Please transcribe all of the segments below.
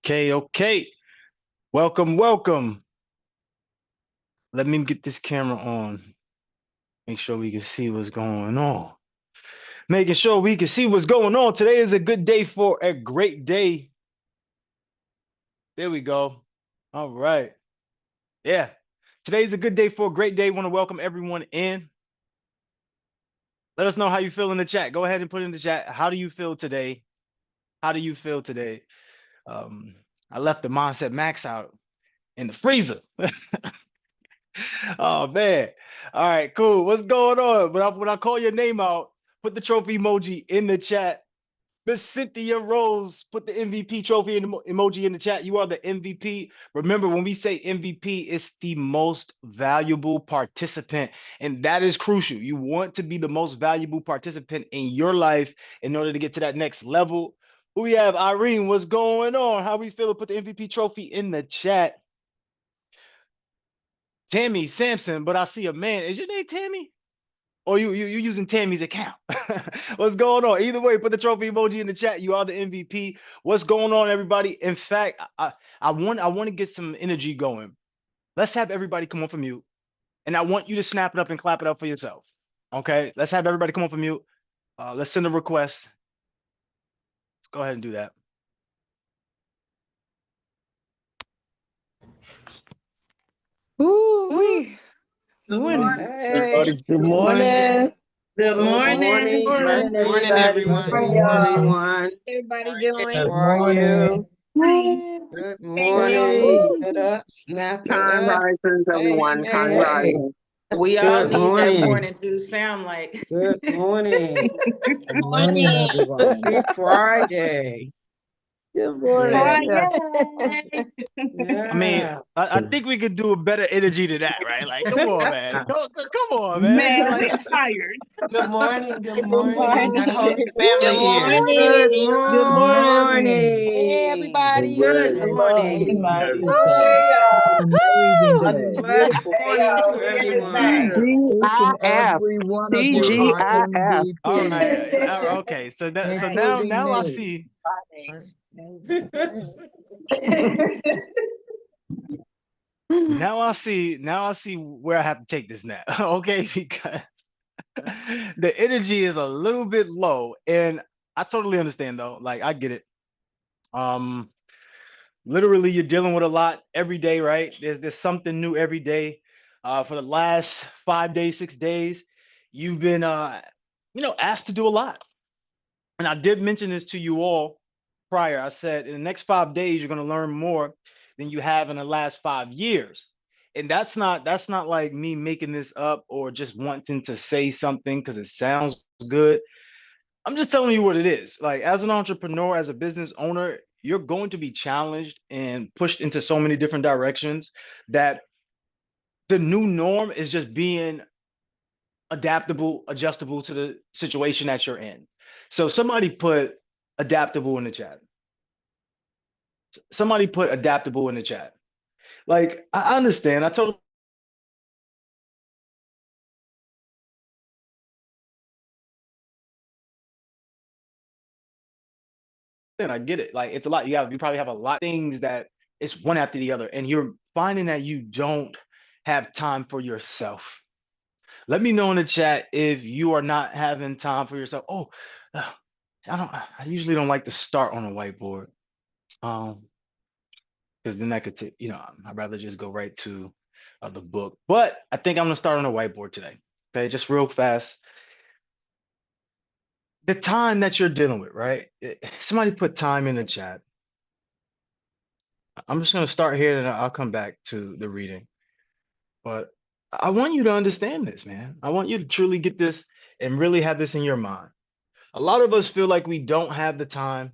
Okay. Welcome. Let me get this camera on. Make sure we can see what's going on. Making sure we can see what's going on. Today is a good day for a great day. There we go. All right. Yeah. Today's a good day for a great day. Want to welcome everyone in. Let us know how you feel in the chat. Go ahead and put in the chat. How do you feel today? How do you feel today? Um, I left the Mindset Max out in the freezer. Oh man. All right, cool. What's going on? When I call your name out, put the trophy emoji in the chat. Miss Cynthia Rose, put the MVP trophy emoji in the chat. You are the MVP. Remember, when we say MVP, it's the most valuable participant, and that is crucial. You want to be the most valuable participant in your life in order to get to that next level. We have Irene. What's going on? How we feeling? Put the MVP trophy in the chat. Tammy Sampson, but I see a man. Is your name Tammy? Or you using Tammy's account? What's going on? Either way, put the trophy emoji in the chat. You are the MVP. What's going on, everybody? In fact, I want to get some energy going. Let's have everybody come off of mute, and I want you to snap it up and clap it up for yourself. Okay, let's have everybody come off of mute. Let's send a request. Let's go ahead and do that. Ooh, Good morning. Hey. Good morning. Good morning. Good morning, everyone. Everyone. Everybody doing? How are you? Good morning. Get up, snap it Time up. rising, everyone. Time Hey. rising. We all Good need that morning. morning juice, sound like. Good morning. Good morning, everyone. Happy Friday. Good morning. Yeah. I mean, I think we could do a better energy to that, right? Like, come on, man. Come on, man. Like, Tired. Good morning. Good morning. morning. Got a whole family here. Good Good morning. Hey, everybody. Good Good morning. morning. Woo! Amazing A day. blessed morning to everyone. Each and TGIF. every one of you are TGIF. all right. MVP, Okay. So including now I me. see. Now I see where I have to take this now. Okay, because the energy is a little bit low, and I totally understand though. Like, I get it. Um, Literally, you're dealing with a lot every day, right? There's something new every day. For the last 5 days, 6 days, you've been asked to do a lot. And I did mention this to you all prior. I said in the next 5 days, you're going to learn more than you have in the last 5 years. And that's not like me making this up or just wanting to say something because it sounds good. I'm just telling you what it is. Like, as an entrepreneur, as a business owner, you're going to be challenged and pushed into so many different directions that the new norm is just being adaptable, adjustable to the situation that you're in. So somebody put adaptable in the chat. Somebody put adaptable in the chat. Like, I understand. I totally understand. I get it. Like, it's a lot. You probably have a lot of things that it's one after the other, and you're finding that you don't have time for yourself. Let me know in the chat if you are not having time for yourself. Oh, I usually don't like to start on a whiteboard. Because then I could take, I'd rather just go right to the book. But I think I'm gonna start on a whiteboard today. Okay, just real fast. The time that you're dealing with, right? Somebody put time in the chat. I'm just gonna start here and I'll come back to the reading. But I want you to understand this, man. I want you to truly get this and really have this in your mind. A lot of us feel like we don't have the time.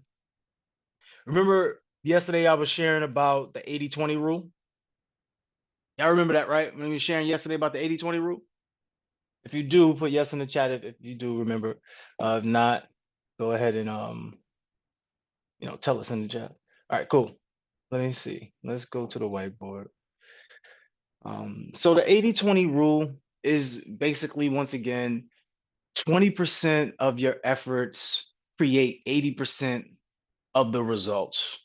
Remember yesterday I was sharing about the 80-20 rule? Y'all remember that, right? When we were sharing yesterday about the 80-20 rule? If you do, put yes in the chat if you do remember. If not, go ahead and tell us in the chat. All right, cool. Let me see. Let's go to the whiteboard. So the 80-20 rule is basically, once again, 20% of your efforts create 80% of the results.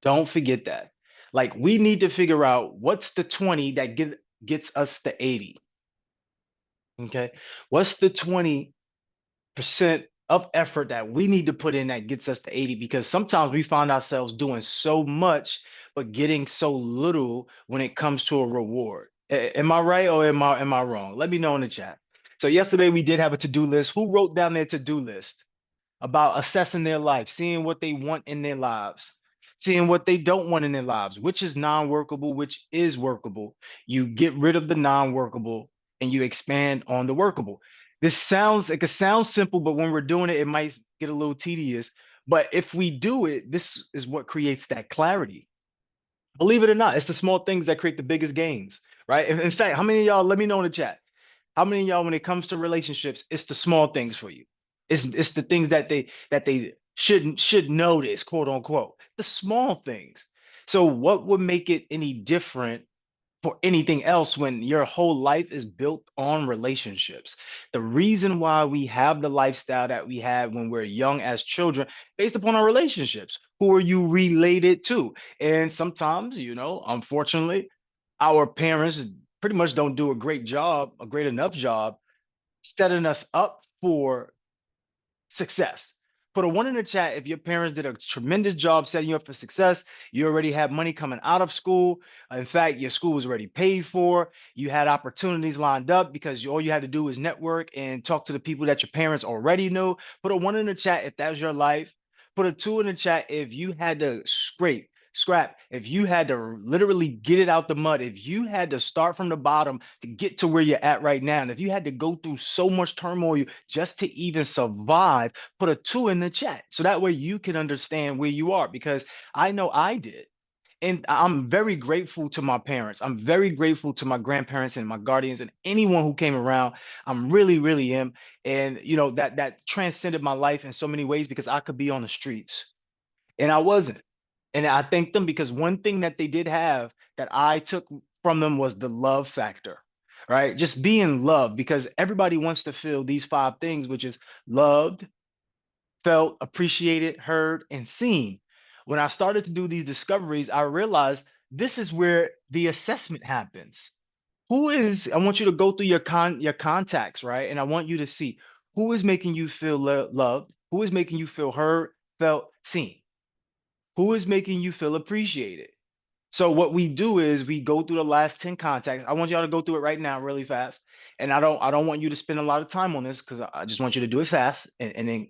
Don't forget that. Like we need to figure out what's the 20 that gets us the 80. Okay. What's the 20% of effort that we need to put in that gets us to 80? Because sometimes we find ourselves doing so much, but getting so little when it comes to a reward. Am I right or am I wrong? Let me know in the chat. So yesterday we did have a to-do list. Who wrote down their to-do list about assessing their life, seeing what they want in their lives, seeing what they don't want in their lives, which is non-workable, which is workable? You get rid of the non-workable and you expand on the workable. It could sound simple, but when we're doing it, it might get a little tedious. But if we do it, this is what creates that clarity. Believe it or not, it's the small things that create the biggest gains, right? In fact, how many of y'all, let me know in the chat, how many of y'all, when it comes to relationships, it's the small things for you. It's the things that they should notice, quote unquote, the small things. So what would make it any different for anything else when your whole life is built on relationships? The reason why we have the lifestyle that we have when we're young as children, based upon our relationships. Who are you related to? And sometimes, unfortunately, our parents pretty much don't do a great enough job setting us up for success. Put a one in the chat if your parents did a tremendous job setting you up for success. You already have money coming out of school. In fact, your school was already paid for. You had opportunities lined up because all you had to do was network and talk to the people that your parents already knew. Put a one in the chat if that was your life. Put a two in the chat if you had to scrap, if you had to literally get it out the mud, if you had to start from the bottom to get to where you're at right now, and if you had to go through so much turmoil just to even survive, put a two in the chat. So that way you can understand where you are, because I know I did. And I'm very grateful to my parents. I'm very grateful to my grandparents and my guardians and anyone who came around. I'm really, really am. And that transcended my life in so many ways, because I could be on the streets and I wasn't. And I thank them because one thing that they did have that I took from them was the love factor, right? Just being loved, because everybody wants to feel these five things, which is loved, felt, appreciated, heard, and seen. When I started to do these discoveries, I realized this is where the assessment happens. I want you to go through your contacts, right? And I want you to see who is making you feel loved, who is making you feel heard, felt, seen, who is making you feel appreciated. So what we do is we go through the last 10 contacts. I want y'all to go through it right now really fast. And I don't want you to spend a lot of time on this, because I just want you to do it fast, and then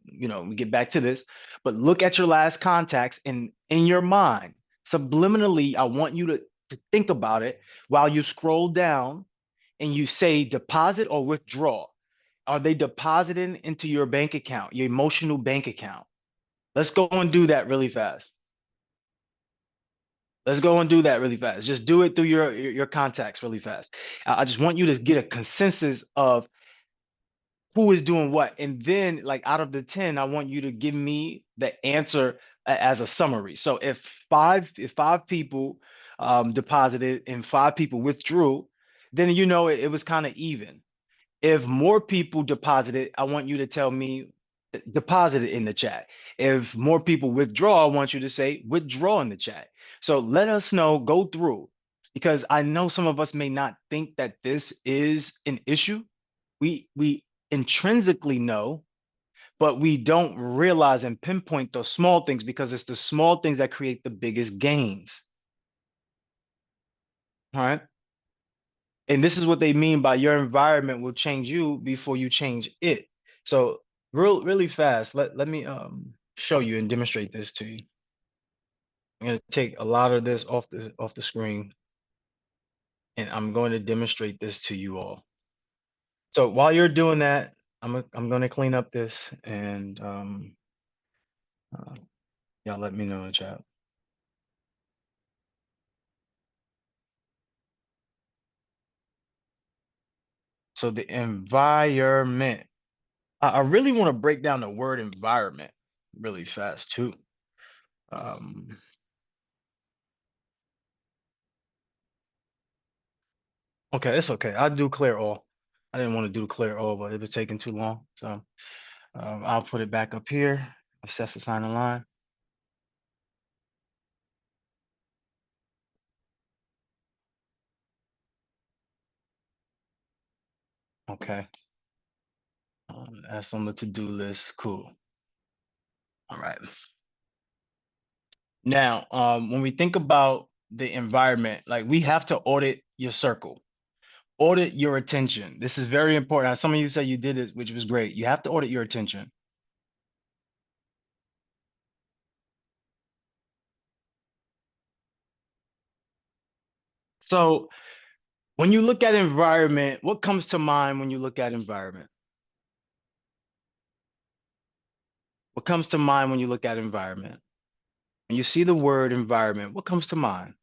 we get back to this. But look at your last contacts, and in your mind, subliminally, I want you to think about it while you scroll down and you say deposit or withdraw. Are they depositing into your bank account, your emotional bank account? Let's go and do that really fast. Let's go and do that really fast. Just do it through your contacts really fast. I just want you to get a consensus of who is doing what. And then, like, out of the 10, I want you to give me the answer as a summary. So if five people deposited and five people withdrew, then it was kind of even. If more people deposited, I want you to tell me deposit it in the chat. If more people withdraw, I want you to say withdraw in the chat. So let us know, go through, because I know some of us may not think that this is an issue. We intrinsically know, but we don't realize and pinpoint those small things, because it's the small things that create the biggest gains. All right. And this is what they mean by your environment will change you before you change it. So really fast, let me show you and demonstrate this to you. I'm going to take a lot of this off the screen, and I'm going to demonstrate this to you all. So while you're doing that, I'm going to clean up this, and y'all let me know in the chat. So the environment. I really want to break down the word environment really fast too. Okay, it's okay. I'll do clear all. I didn't want to do clear all, but it was taking too long. So I'll put it back up here. Assess, assign, align. Okay. That's on the to-do list. Cool. All right. Now, when we think about the environment, like we have to audit your circle, audit your attention. This is very important. Some of you said you did it, which was great. You have to audit your attention. So when you look at environment, what comes to mind when you look at environment? What comes to mind when you look at environment? When you see the word environment, what comes to mind?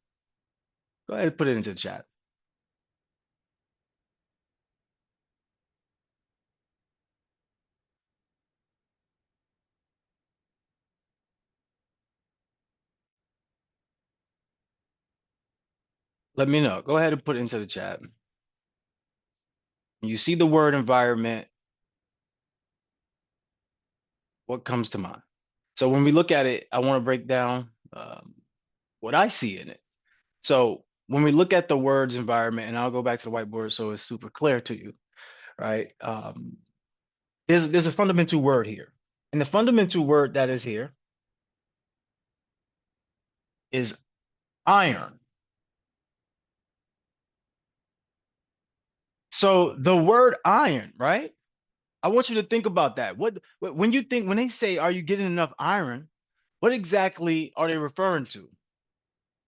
Go ahead and put it into the chat. Let me know. Go ahead and put it into the chat. When you see the word environment, what comes to mind? So when we look at it, I want to break down what I see in it. So when we look at the words environment, and I'll go back to the whiteboard so it's super clear to you, right? There's a fundamental word here. And the fundamental word that is here is iron. So the word iron, right? I want you to think about that. When you think, when they say, are you getting enough iron? What exactly are they referring to?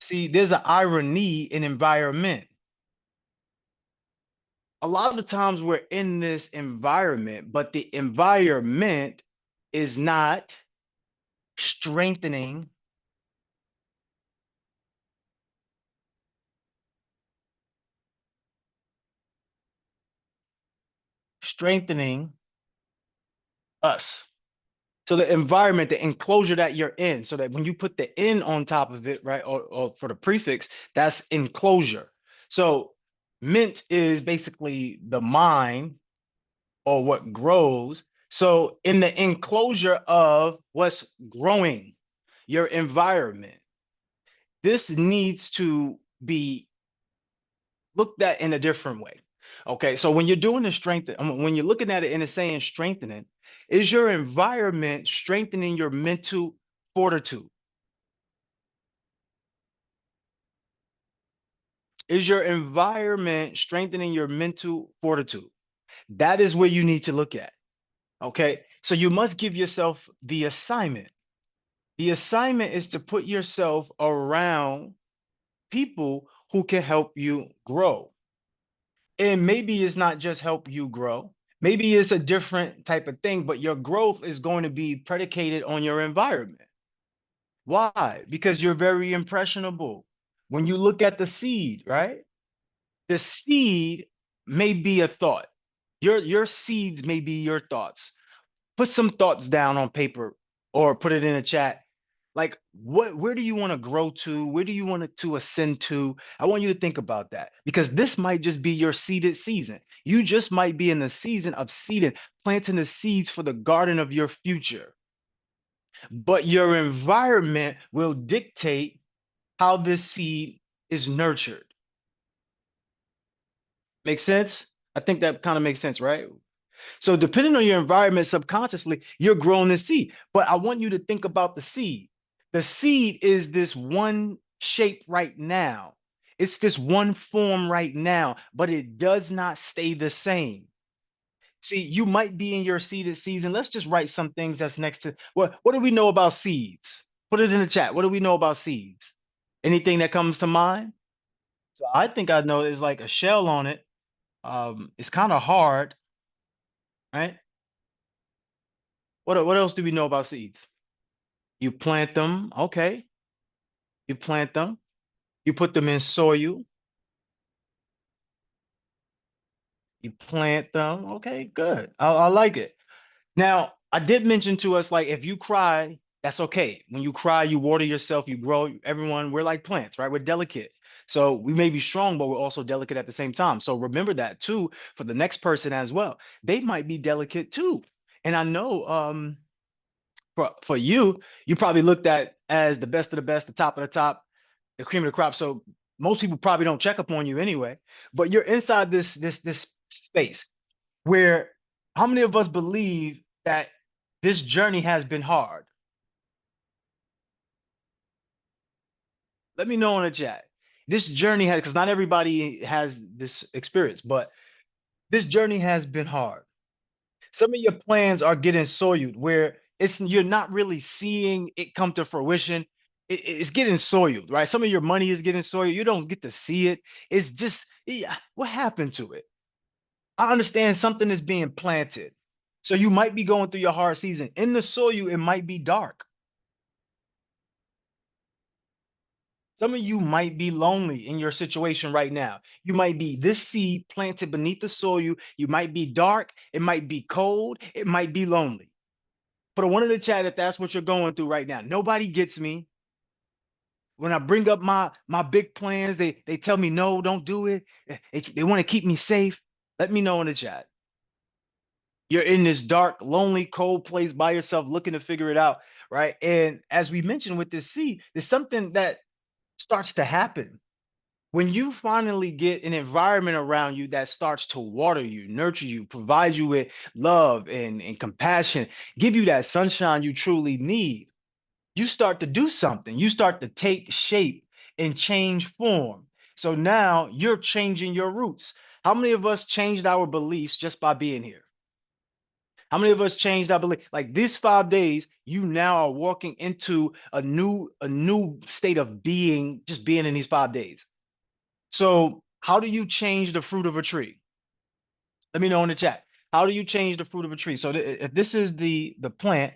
See, there's an irony in environment. A lot of the times we're in this environment, but the environment is not strengthening us. So the environment, the enclosure that you're in, so that when you put the in on top of it, right, or for the prefix, that's enclosure. So mint is basically the mind or what grows. So in the enclosure of what's growing, your environment, this needs to be looked at in a different way. Okay, so when you're doing the strength, when you're looking at it and it's saying strengthening, is your environment strengthening your mental fortitude? Is your environment strengthening your mental fortitude? That is where you need to look at. Okay, so you must give yourself the assignment. The assignment is to put yourself around people who can help you grow. And maybe it's not just help you grow. Maybe it's a different type of thing, but your growth is going to be predicated on your environment. Why? Because you're very impressionable. When you look at the seed, right? The seed may be a thought. Your seeds may be your thoughts. Put some thoughts down on paper or put it in a chat. Like where do you want to grow to? Where do you want it to ascend to? I want you to think about that because this might just be your seeded season. You just might be in the season of seeding, planting the seeds for the garden of your future. But your environment will dictate how this seed is nurtured. Make sense? I think that kind of makes sense, right? So depending on your environment subconsciously, you're growing the seed. But I want you to think about the seed. The seed is this one shape right now. It's this one form right now, but it does not stay the same. See, you might be in your seeded season. Let's just write some things that's next to what do we know about seeds? Put it in the chat. What do we know about seeds? Anything that comes to mind? So I think I know there's like a shell on it. It's kind of hard, right? What else do we know about seeds? You plant them, okay. You plant them. You put them in soil. You plant them. Okay, good. I like it. Now, I did mention to us, like, if you cry, that's okay. When you cry, you water yourself, you grow. Everyone, we're like plants, right? We're delicate. So we may be strong, but we're also delicate at the same time. So remember that too for the next person as well. They might be delicate too. And I know for you, you probably looked at as the best of the best, the top of the top, the cream of the crop. So most people probably don't check up on you anyway, but you're inside this space. where how many of us believe that this journey has been hard? Let me know in the chat. This journey has, because not everybody has this experience, but this journey has been hard. Some of your plans are getting soiled where you're not really seeing it come to fruition. It's getting soiled, right? Some of your money is getting soiled. You don't get to see it. It's just, yeah, what happened to it? I understand something is being planted. So you might be going through your hard season. In the soil, it might be dark. Some of you might be lonely in your situation right now. You might be this seed planted beneath the soil. You might be dark. It might be cold. It might be lonely. Put a one in the chat if that's what you're going through right now. Nobody gets me. When I bring up my big plans, they tell me, no, don't do it. They want to keep me safe. Let me know in the chat. You're in this dark, lonely, cold place by yourself looking to figure it out, right? And as we mentioned with this seed, there's something that starts to happen. When you finally get an environment around you that starts to water you, nurture you, provide you with love and compassion, give you that sunshine you truly need, you start to do something. You start to take shape and change form. So now you're changing your roots. How many of us changed our beliefs just by being here? How many of us changed our belief? Like these 5 days, you now are walking into a new state of being, just being in these 5 days. So how do you change the fruit of a tree? Let me know in the chat. How do you change the fruit of a tree? So if this is the plant,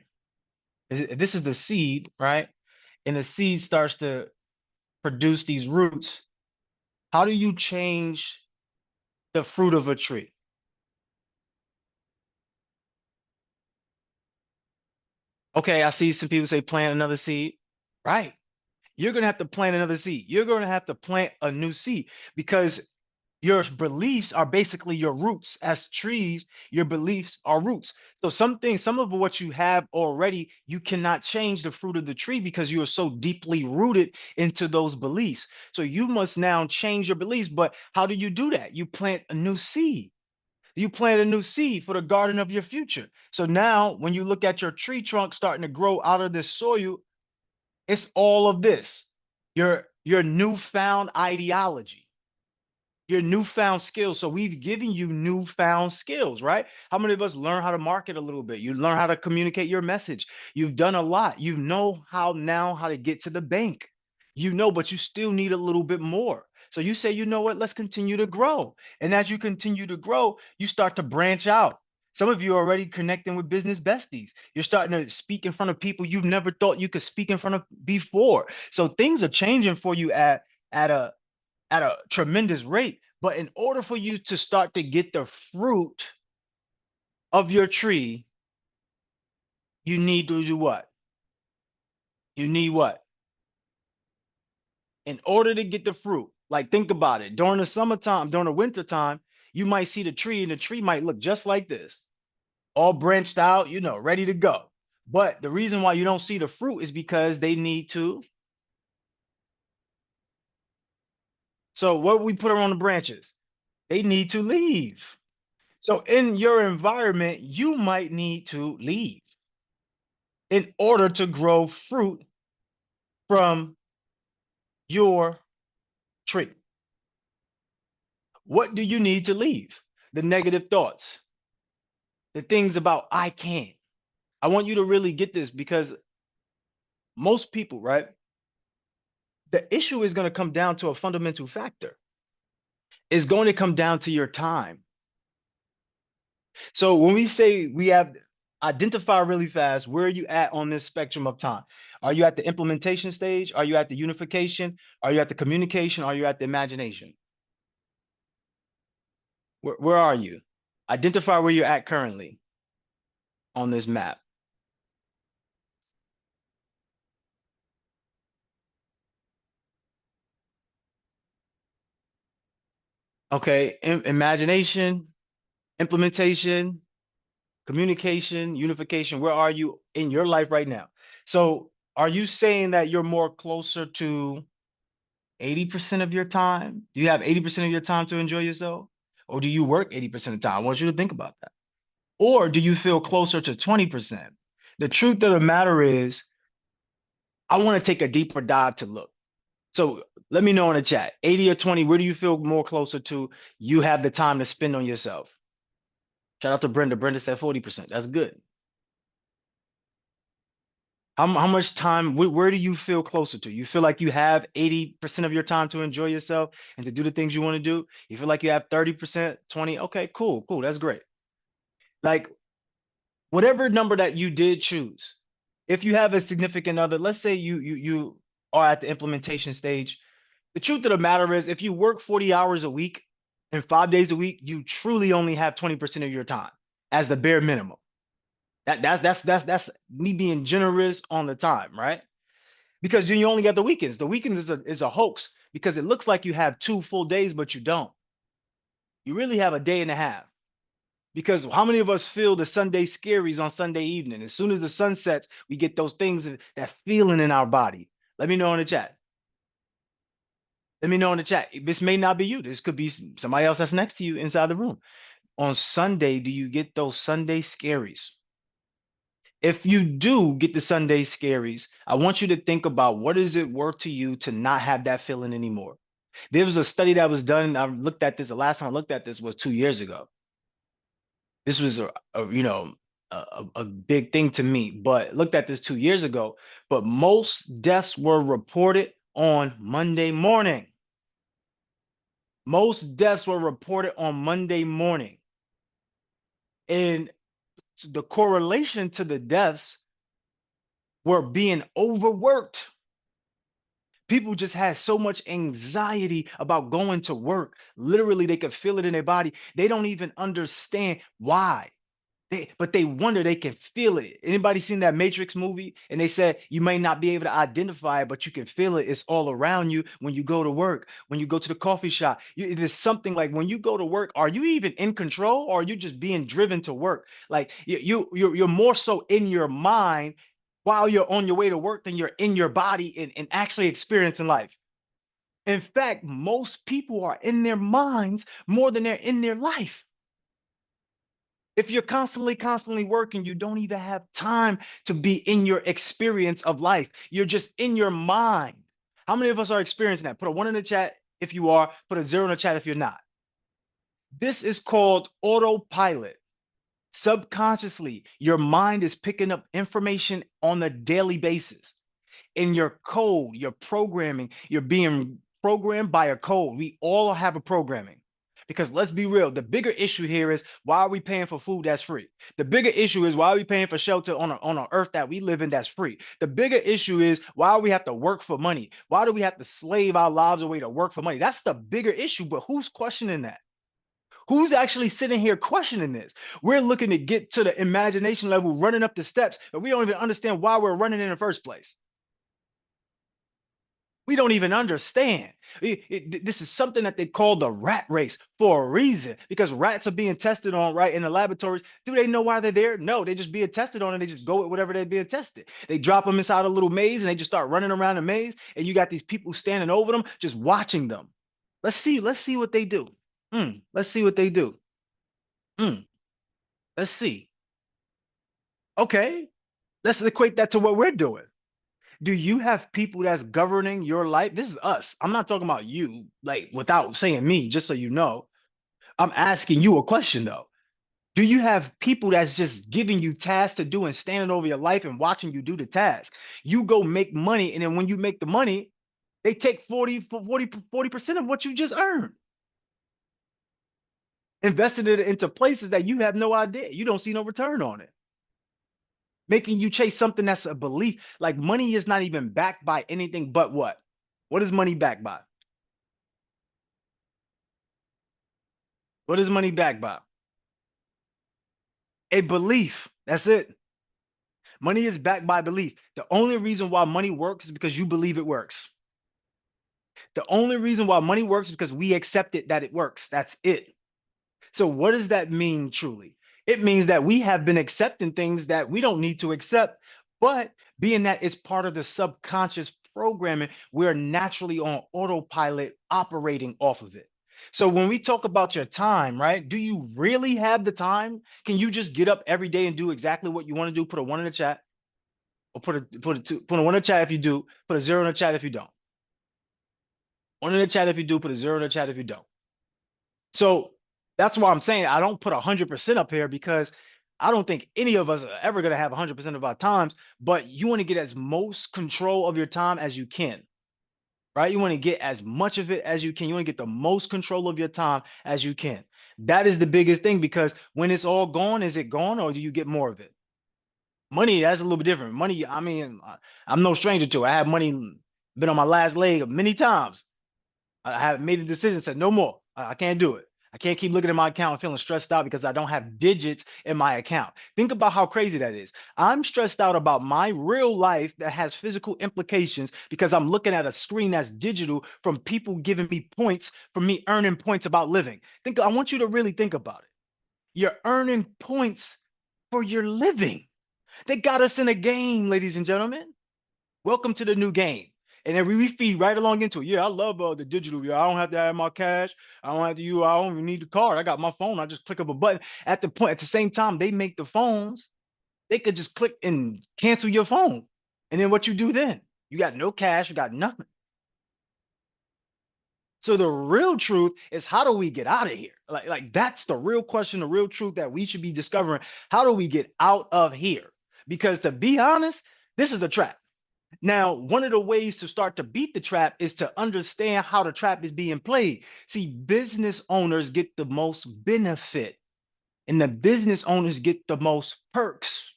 if this is the seed, right? And the seed starts to produce these roots, how do you change the fruit of a tree? Okay, I see some people say plant another seed. Right. You're going to have to plant another seed. You're going to have to plant a new seed because your beliefs are basically your roots. As trees, your beliefs are roots. So some of what you have already, you cannot change the fruit of the tree because you are so deeply rooted into those beliefs. So you must now change your beliefs. But how do you do that? You plant a new seed. You plant a new seed for the garden of your future. So now when you look at your tree trunk starting to grow out of this soil, it's all of this. Your newfound ideology, your newfound skills. So we've given you newfound skills, right? How many of us learn how to market a little bit? You learn how to communicate your message. You've done a lot. You know how to get to the bank. You know, but you still need a little bit more. So you say, you know what, let's continue to grow. And as you continue to grow, you start to branch out. Some of you are already connecting with business besties. You're starting to speak in front of people you've never thought you could speak in front of before. So things are changing for you at a tremendous rate. But in order for you to start to get the fruit of your tree, you need to do what? You need what? In order to get the fruit, like think about it. During the summertime, during the winter time, you might see the tree and the tree might look just like this, all branched out, you know, ready to go. But the reason why you don't see the fruit is because they need to. So what we put on the branches, they need to leave. So in your environment, you might need to leave in order to grow fruit from your tree. What do you need to leave? The negative thoughts, the things about I can't. I want you to really get this because most people, right? The issue is going to come down to a fundamental factor. It's going to come down to your time. So when we say we have identify really fast, where are you at on this spectrum of time? Are you at the implementation stage? Are you at the unification? Are you at the communication? Are you at the imagination? Where are you? Identify where you're at currently on this map. Okay, imagination, implementation, communication, unification. Where are you in your life right now? So are you saying that you're more closer to 80% of your time? Do you have 80% of your time to enjoy yourself? Or do you work 80% of the time? I want you to think about that. Or do you feel closer to 20%? The truth of the matter is, I want to take a deeper dive to look. So let me know in the chat, 80 or 20, where do you feel more closer to you have the time to spend on yourself? Shout out to Brenda. Brenda said 40%. That's good. How much time, where do you feel closer to? You feel like you have 80% of your time to enjoy yourself and to do the things you want to do? You feel like you have 30%, 20? Okay, cool. That's great. Like, whatever number that you did choose, if you have a significant other, let's say you are at the implementation stage. The truth of the matter is, if you work 40 hours a week and 5 days a week, you truly only have 20% of your time as the bare minimum. That's me being generous on the time, right? Because then you only got the weekends. The weekends is a hoax because it looks like you have 2 full days, but you don't. You really have a day and a half. Because how many of us feel the Sunday scaries on Sunday evening? As soon as the sun sets, we get those things, that feeling in our body. Let me know in the chat. Let me know in the chat. This may not be you. This could be somebody else that's next to you inside the room. On Sunday, do you get those Sunday scaries? If you do get the Sunday scaries, I want you to think about, what is it worth to you to not have that feeling anymore? There was a study that was done. I looked at this. The last time I looked at this was 2 years ago. This was a big thing to me, but looked at this 2 years ago. But most deaths were reported on Monday morning. Most deaths were reported on Monday morning. And the correlation to the deaths were being overworked. People just had so much anxiety about going to work. Literally, they could feel it in their body. They don't even understand why. But they wonder, they can feel it. Anybody seen that Matrix movie? And they said you may not be able to identify it, but you can feel it. It's all around you when you go to work, when you go to the coffee shop. It is something like, when you go to work, are you even in control, or are you just being driven to work? Like you're more so in your mind while you're on your way to work than you're in your body and actually experiencing life. In fact, most people are in their minds more than they're in their life. If you're constantly working, you don't even have time to be in your experience of life. You're just in your mind. How many of us are experiencing that? Put a 1 in the chat if you are, put a 0 in the chat if you're not. This is called autopilot. Subconsciously, your mind is picking up information on a daily basis. In your code, your programming, you're being programmed by a code. We all have a programming. Because let's be real, the bigger issue here is, why are we paying for food that's free? The bigger issue is, why are we paying for shelter on an earth that we live in that's free? The bigger issue is, why do we have to work for money? Why do we have to slave our lives away to work for money? That's the bigger issue, but who's questioning that? Who's actually sitting here questioning this? We're looking to get to the imagination level, running up the steps, and we don't even understand why we're running in the first place. We don't even understand. This is something that they call the rat race for a reason, because rats are being tested on, right, in the laboratories. Do they know why they're there? No, they just being tested on, and they just go with whatever they're being tested. They drop them inside a little maze, and they just start running around the maze, and you got these people standing over them, just watching them. Let's see what they do. Let's see what they do. Let's see. Okay, let's equate that to what we're doing. Do you have people that's governing your life? This is us. I'm not talking about you, like, without saying me, just so you know. I'm asking you a question though. Do you have people that's just giving you tasks to do and standing over your life and watching you do the task? You go make money, and then when you make the money, they take 40% of what you just earned. Invested it into places that you have no idea. You don't see no return on it. Making you chase something that's a belief. Like, money is not even backed by anything but what? What is money backed by? What is money backed by? A belief. That's it. Money is backed by belief. The only reason why money works is because you believe it works. The only reason why money works is because we accepted that it works. That's it. So what does that mean truly? It means that we have been accepting things that we don't need to accept, but being that it's part of the subconscious programming, we're naturally on autopilot operating off of it. So when we talk about your time, right? Do you really have the time? Can you just get up every day and do exactly what you want to do? Put a 1 in the chat, or put a 1 in the chat if you do, put a 0 in the chat if you don't. 1 in the chat if you do, put a 0 in the chat if you don't. So that's why I'm saying I don't put 100% up here, because I don't think any of us are ever going to have 100% of our times, but you want to get as most control of your time as you can, right? You want to get as much of it as you can. You want to get the most control of your time as you can. That is the biggest thing, because when it's all gone, is it gone, or do you get more of it? Money, that's a little bit different. Money, I mean, I'm no stranger to it. I have money, been on my last leg many times. I have made a decision, said no more. I can't do it. I can't keep looking at my account and feeling stressed out because I don't have digits in my account. Think about how crazy that is. I'm stressed out about my real life that has physical implications because I'm looking at a screen that's digital from people giving me points for me earning points about living. I want you to really think about it. You're earning points for your living. They got us in a game, ladies and gentlemen. Welcome to the new game. And then we feed right along into it. Yeah, I love the digital. Yeah, I don't have to have my cash. I don't have to use. I don't even need the card. I got my phone. I just click up a button. At the same time, they make the phones. They could just click and cancel your phone. And then what you do then? You got no cash. You got nothing. So the real truth is, how do we get out of here? Like that's the real question, the real truth that we should be discovering. How do we get out of here? Because to be honest, this is a trap. Now, one of the ways to start to beat the trap is to understand how the trap is being played. See, business owners get the most benefit, and the business owners get the most perks.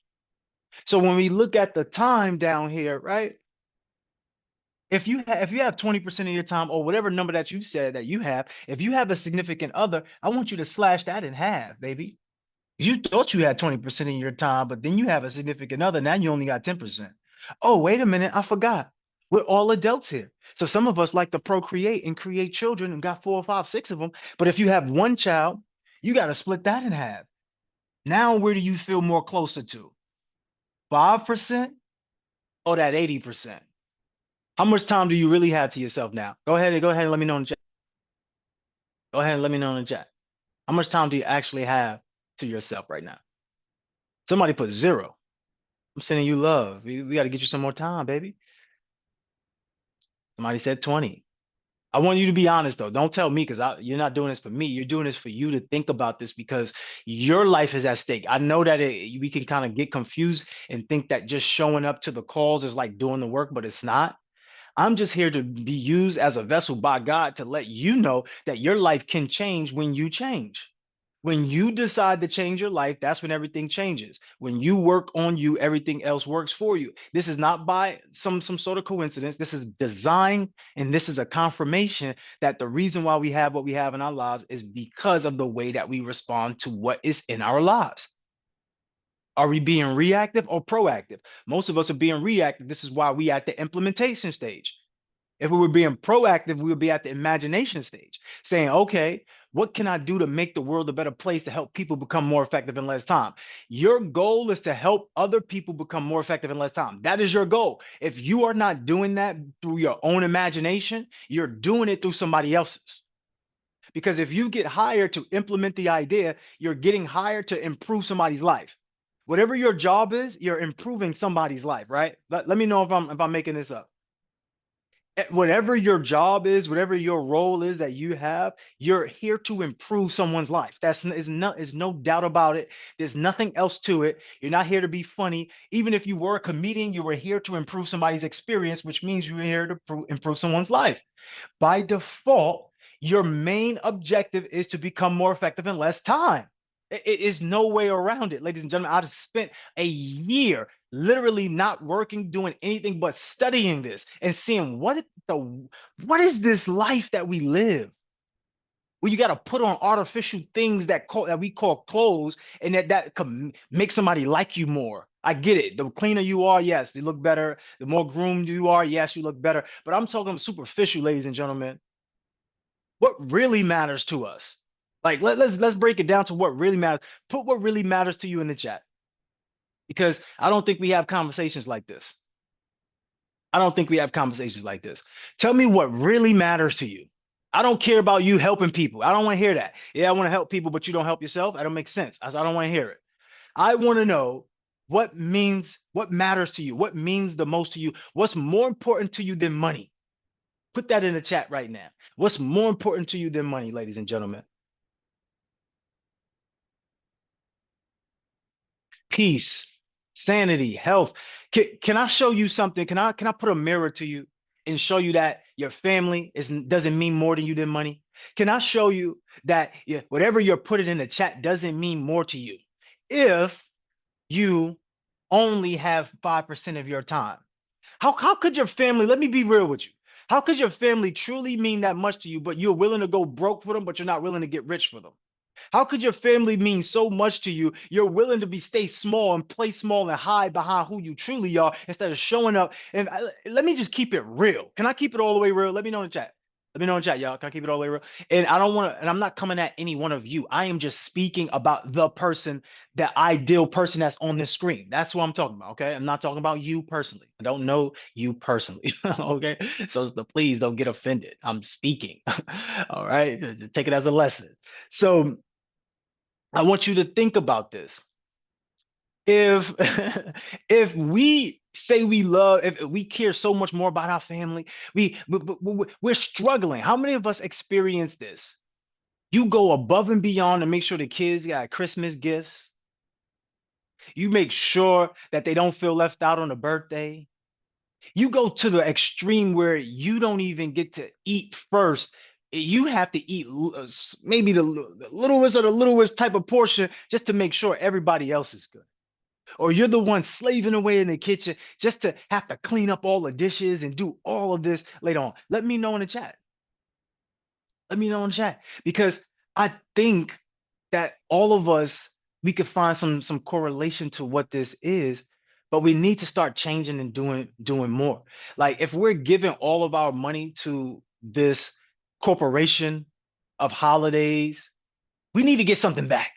So when we look at the time down here, right? If you have 20% of your time, or whatever number that you said that you have, if you have a significant other, I want you to slash that in half, baby. You thought you had 20% of your time, but then you have a significant other. Now you only got 10%. Oh, wait a minute. I forgot. We're all adults here. So some of us like to procreate and create children and got 4 or 5, 6 of them. But if you have one child, you got to split that in half. Now, where do you feel more closer to? 5% or that 80%? How much time do you really have to yourself now? Go ahead and let me know in the chat. Go ahead and let me know in the chat. How much time do you actually have to yourself right now? Somebody put 0. I'm sending you love. We got to get you some more time, baby. Somebody said 20. I want you to be honest, though. Don't tell me, because you're not doing this for me. You're doing this for you to think about this, because your life is at stake. I know that we can kind of get confused and think that just showing up to the calls is like doing the work, but it's not. I'm just here to be used as a vessel by God to let you know that your life can change when you change. When you decide to change your life, that's when everything changes. When you work on you, everything else works for you. This is not by some sort of coincidence. This is design, and this is a confirmation that the reason why we have what we have in our lives is because of the way that we respond to what is in our lives. Are we being reactive or proactive? Most of us are being reactive. This is why we at the implementation stage. If we were being proactive, we would be at the imagination stage, saying, okay, what can I do to make the world a better place to help people become more effective in less time? Your goal is to help other people become more effective in less time. That is your goal. If you are not doing that through your own imagination, you're doing it through somebody else's. Because if you get hired to implement the idea, you're getting hired to improve somebody's life. Whatever your job is, you're improving somebody's life, right? Let me know if I'm making this up. Whatever your job is, whatever your role is that you have, you're here to improve someone's life. Is no doubt about it. There's nothing else to it. You're not here to be funny. Even if you were a comedian, you were here to improve somebody's experience, which means you're here to improve someone's life. By default, your main objective is to become more effective in less time. It is no way around it, ladies and gentlemen. I've spent a year literally not working, doing anything but studying this and seeing what is this life that we live, where you got to put on artificial things that we call clothes, and that can make somebody like you more. I get it. The cleaner you are, yes, you look better. The more groomed you are, yes, you look better. But I'm talking superficial, ladies and gentlemen. What really matters to us? Like, let's break it down to what really matters. Put what really matters to you in the chat, because I don't think we have conversations like this. I don't think we have conversations like this. Tell me what really matters to you. I don't care about you helping people. I don't want to hear that. Yeah, I want to help people, but you don't help yourself. That don't make sense. I don't want to hear it. I want to know what matters to you, what means the most to you, what's more important to you than money. Put that in the chat right now. What's more important to you than money, ladies and gentlemen? Peace, sanity, health. Can I show you something? Can I put a mirror to you and show you that your family doesn't mean more to you than money? Can I show you that whatever you're putting in the chat doesn't mean more to you if you only have 5% of your time? How could your family, let me be real with you. How could your family truly mean that much to you, but you're willing to go broke for them, but you're not willing to get rich for them? How could your family mean so much to you? You're willing to stay small and play small and hide behind who you truly are instead of showing up. And let me just keep it real. Can I keep it all the way real? Let me know in the chat. Let me know in the chat, y'all. Can I keep it all the way real? And I don't want to, and I'm not coming at any one of you. I am just speaking about the person, the ideal person that's on this screen. That's what I'm talking about. Okay. I'm not talking about you personally. I don't know you personally. Okay. So please don't get offended. I'm speaking. All right. Just take it as a lesson. So I want you to think about this. If if we say we love, if we care so much more about our family, we're struggling. How many of us experience this? You go above and beyond to make sure the kids got Christmas gifts. You make sure that they don't feel left out on a birthday. You go to the extreme where you don't even get to eat first. You have to eat maybe the littlest type of portion just to make sure everybody else is good. Or you're the one slaving away in the kitchen just to have to clean up all the dishes and do all of this later on. Let me know in the chat. Let me know in the chat, because I think that all of us, we could find some correlation to what this is, but we need to start changing and doing more. Like if we're giving all of our money to this corporation of holidays, we need to get something back.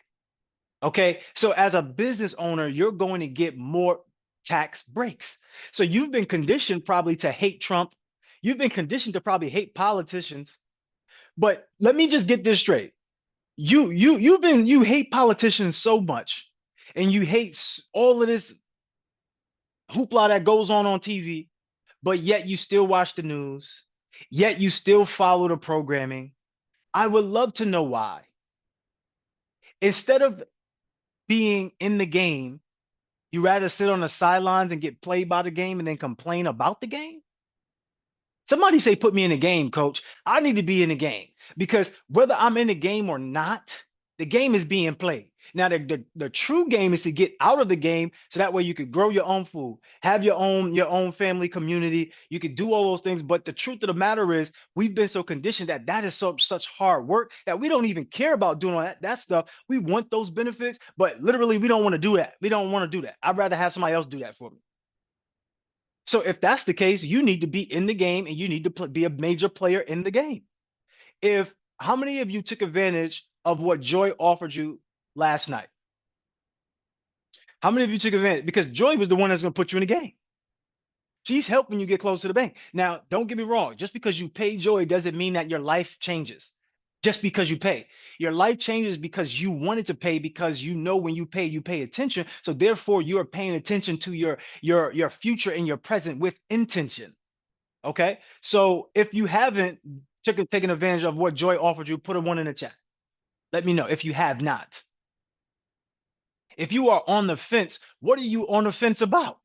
Okay, so as a business owner, you're going to get more tax breaks. So you've been conditioned probably to hate Trump. You've been conditioned to probably hate politicians. But let me just get this straight. You hate politicians so much, and you hate all of this hoopla that goes on TV, but yet you still watch the news, yet you still follow the programming. I would love to know why. Instead of being in the game, you rather sit on the sidelines and get played by the game and then complain about the game? Somebody say, put me in the game, coach. I need to be in the game, because whether I'm in the game or not, the game is being played. Now, the true game is to get out of the game so that way you could grow your own food, have your own family community. You could do all those things. But the truth of the matter is we've been so conditioned that is such hard work that we don't even care about doing all that stuff. We want those benefits, but literally we don't want to do that. We don't want to do that. I'd rather have somebody else do that for me. So if that's the case, you need to be in the game and you need to be a major player in the game. How many of you took advantage of what Joy offered you last night? How many of you took advantage? Because Joy was the one that's going to put you in the game. She's helping you get close to the bank. Now, don't get me wrong. Just because you pay Joy doesn't mean that your life changes. Just because you pay. Your life changes because you wanted to pay, because you know when you pay attention. So therefore, you are paying attention to your future and your present with intention. Okay? So if you haven't taken advantage of what Joy offered you, put a 1 in the chat. Let me know if you have not. If you are on the fence, what are you on the fence about?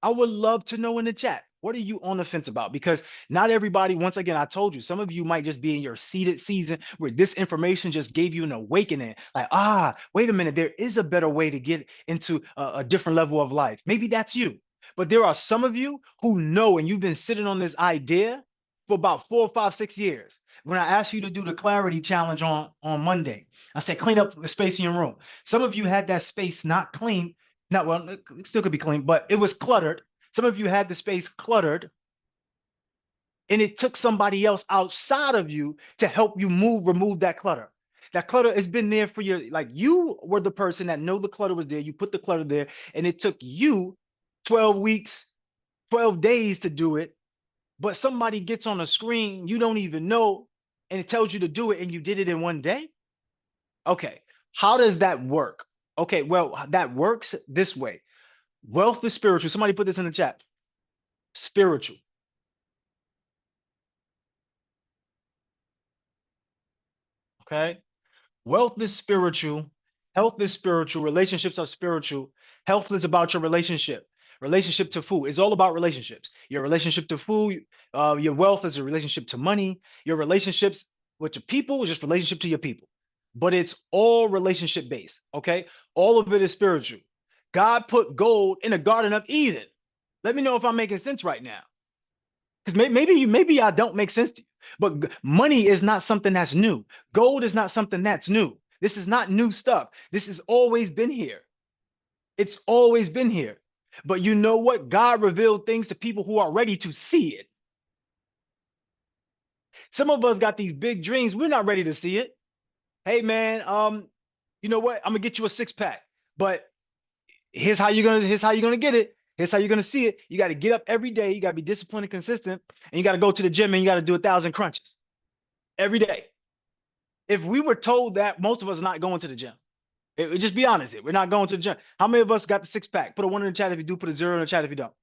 I would love to know in the chat. What are you on the fence about? Because not everybody, once again, I told you, some of you might just be in your seeded season where this information just gave you an awakening. Like, wait a minute, there is a better way to get into a different level of life. Maybe that's you. But there are some of you who know, and you've been sitting on this idea for about 4, 5, 6 years. When I asked you to do the clarity challenge on Monday, I said, clean up the space in your room. Some of you had that space not clean. Not well, it still could be clean, but it was cluttered. Some of you had the space cluttered, and it took somebody else outside of you to help you remove that clutter. That clutter has been there for you were the person that know the clutter was there. You put the clutter there, and it took you 12 weeks, 12 days to do it. but somebody gets on a screen you don't even know and it tells you to do it and you did it in one day? Okay, how does that work? Okay, well, that works this way. Wealth is spiritual. Somebody put this in the chat. Spiritual. Okay. Wealth is spiritual. Health is spiritual. Relationships are spiritual. Health is about your relationship. Relationship to food. It's all about relationships. Your relationship to food. Your wealth is a relationship to money. Your relationships with your people is just relationship to your people. But it's all relationship based. Okay. All of it is spiritual. God put gold in the Garden of Eden. Let me know if I'm making sense right now. Because maybe I don't make sense to you. But money is not something that's new. Gold is not something that's new. This is not new stuff. This has always been here. It's always been here. But you know what? God revealed things to people who are ready to see it. Some of us got these big dreams. We're not ready to see it. Hey man, you know what? I'm gonna get you a 6-pack, but here's how you're gonna get it. Here's how you're gonna see it. You got to get up every day. You got to be disciplined and consistent, and you got to go to the gym and you got to do 1,000 crunches every day. If we were told that, most of us are not going to the gym. Just be honest. We're not going to the gym. How many of us got the 6-pack? Put a 1 in the chat if you do. Put a 0 in the chat if you don't.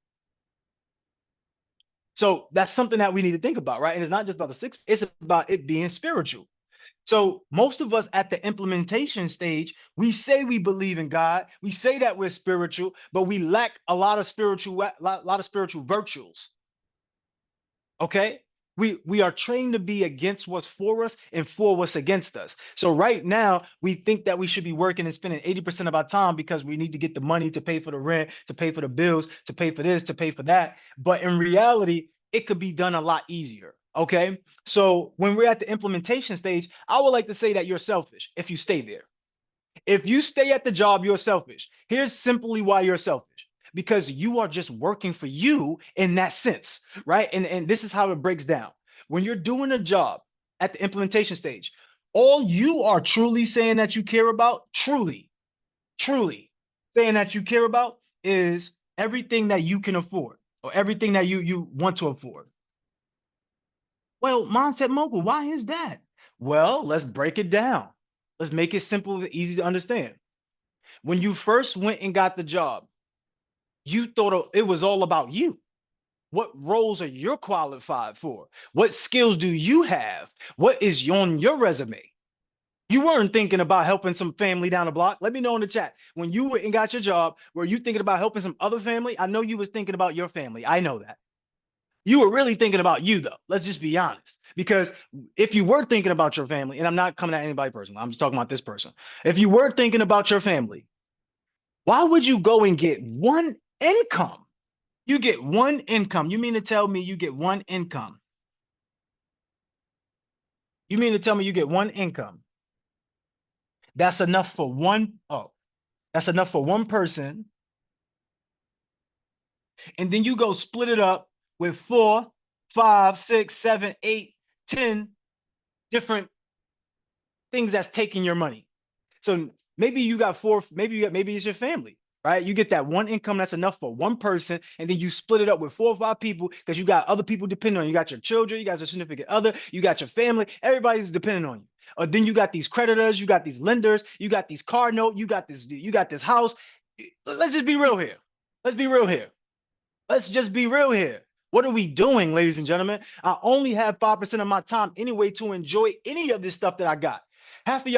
So that's something that we need to think about, right? And it's not just about the 6. It's about it being spiritual. So most of us at the implementation stage, we say we believe in God. We say that we're spiritual, but we lack a lot of spiritual virtues. Okay? We are trained to be against what's for us and for what's against us. So right now, we think that we should be working and spending 80% of our time because we need to get the money to pay for the rent, to pay for the bills, to pay for this, to pay for that. But in reality, it could be done a lot easier. Okay. So when we're at the implementation stage, I would like to say that you're selfish if you stay there. If you stay at the job, you're selfish. Here's simply why you're selfish. Because you are just working for you in that sense, right? And this is how it breaks down. When you're doing a job at the implementation stage, all you are truly saying that you care about, truly saying that you care about is everything that you can afford or everything that you want to afford. Well, Mindset Mogul, why is that? Well, let's break it down. Let's make it simple and easy to understand. When you first went and got the job, you thought it was all about you. What roles are you qualified for? What skills do you have? What is on your resume? You weren't thinking about helping some family down the block. Let me know in the chat. When you went and got your job, were you thinking about helping some other family? I know you was thinking about your family. I know that. You were really thinking about you, though. Let's just be honest. Because if you were thinking about your family, and I'm not coming at anybody personally, I'm just talking about this person. If you were thinking about your family, why would you go and get one income? You get one income. You mean to tell me you get one income? You mean to tell me you get one income? That's enough for that's enough for one person. And then you go split it up with 4, 5, 6, 7, 8, 10 different things that's taking your money. So maybe you got 4, maybe it's your family, right? You get that one income that's enough for one person, and then you split it up with 4 or 5 people because you got other people depending on you. You got your children, you got your significant other, you got your family, everybody's depending on you. Or then you got these creditors, you got these lenders, you got these car note, you got this house. Let's just be real here. Let's be real here. Let's just be real here. What are we doing, ladies and gentlemen? I only have 5% of my time anyway to enjoy any of this stuff that I got. Half of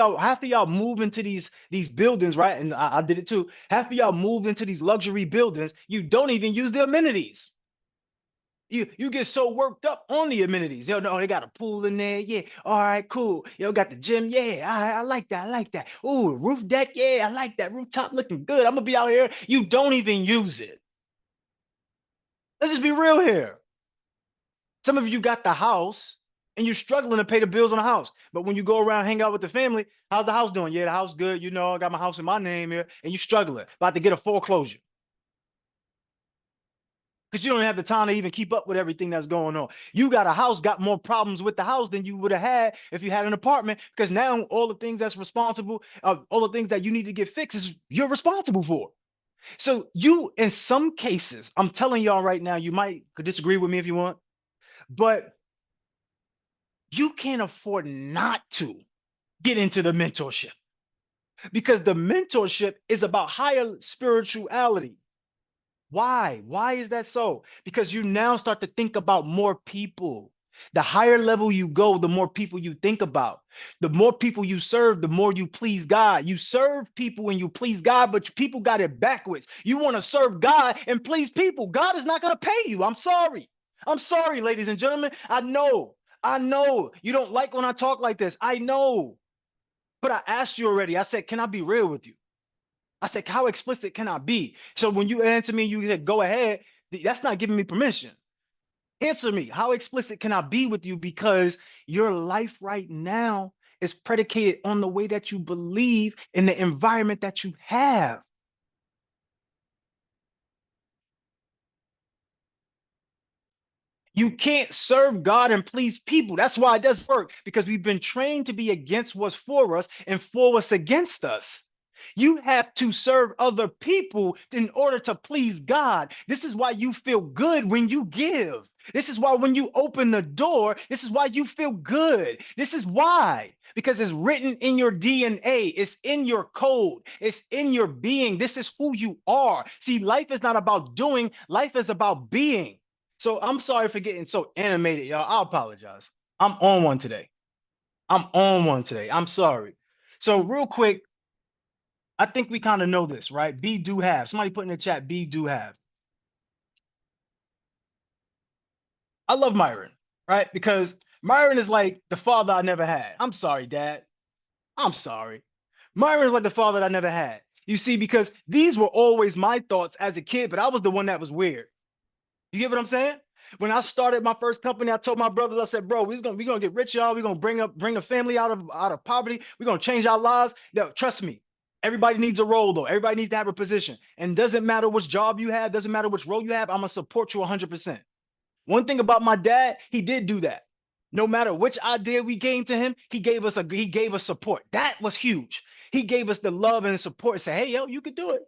y'all move into these buildings, right? And I did it too. Half of y'all move into these luxury buildings. You don't even use the amenities. You get so worked up on the amenities. Yo, no, they got a pool in there. Yeah. All right, cool. Yo, got the gym. Yeah, I like that. I like that. Ooh, roof deck. Yeah, I like that. Rooftop looking good. I'm gonna be out here. You don't even use it. Let's just be real here. Some of you got the house and you're struggling to pay the bills on the house. But when you go around, hang out with the family, how's the house doing? Yeah, the house good. You know, I got my house in my name here, and you struggling, about to get a foreclosure. Because you don't have the time to even keep up with everything that's going on. You got a house, got more problems with the house than you would have had if you had an apartment, because now all the things that's responsible, all the things that you need to get fixed is you're responsible for. So you, in some cases, I'm telling y'all right now, you might could disagree with me if you want. But you can't afford not to get into the mentorship, because the mentorship is about higher spirituality. Why? Why is that so? Because you now start to think about more people. The higher level you go, the more people you think about. The more people you serve, the more you please God. You serve people and you please God, but people got it backwards. You want to serve God and please people. God is not going to pay you. I'm sorry. I'm sorry, ladies and gentlemen. I know you don't like when I talk like this. I know. But I asked you already. I said, can I be real with you? I said, how explicit can I be? So when you answer me, you said, go ahead. That's not giving me permission. Answer me. How explicit can I be with you? Because your life right now is predicated on the way that you believe in the environment that you have. You can't serve God and please people. That's why it doesn't work, because we've been trained to be against what's for us and for what's against us. You have to serve other people in order to please God. This is why you feel good when you give. This is why when you open the door, this is why you feel good. This is why, because it's written in your DNA. It's in your code. It's in your being. This is who you are. See, life is not about doing. Life is about being. So I'm sorry for getting so animated, y'all. I apologize. I'm on one today. I'm sorry. So real quick, I think we kind of know this, right? Be, do, have. Somebody put in the chat, be, do, have. I love Myron, right? Because Myron is like the father I never had. I'm sorry, Dad. I'm sorry. Myron is like the father that I never had. You see, because these were always my thoughts as a kid, but I was the one that was weird. You get what I'm saying? When I started my first company, I told my brothers, I said, bro, we're gonna get rich, y'all. We're gonna bring a family out of poverty. We're gonna change our lives. Yo, trust me. Everybody needs a role, though. Everybody needs to have a position. And doesn't matter which job you have, doesn't matter which role you have, I'm gonna support you 100%. One thing about my dad, he did do that. No matter which idea we gave to him, he gave us support. That was huge. He gave us the love and support and said, hey, yo, you could do it.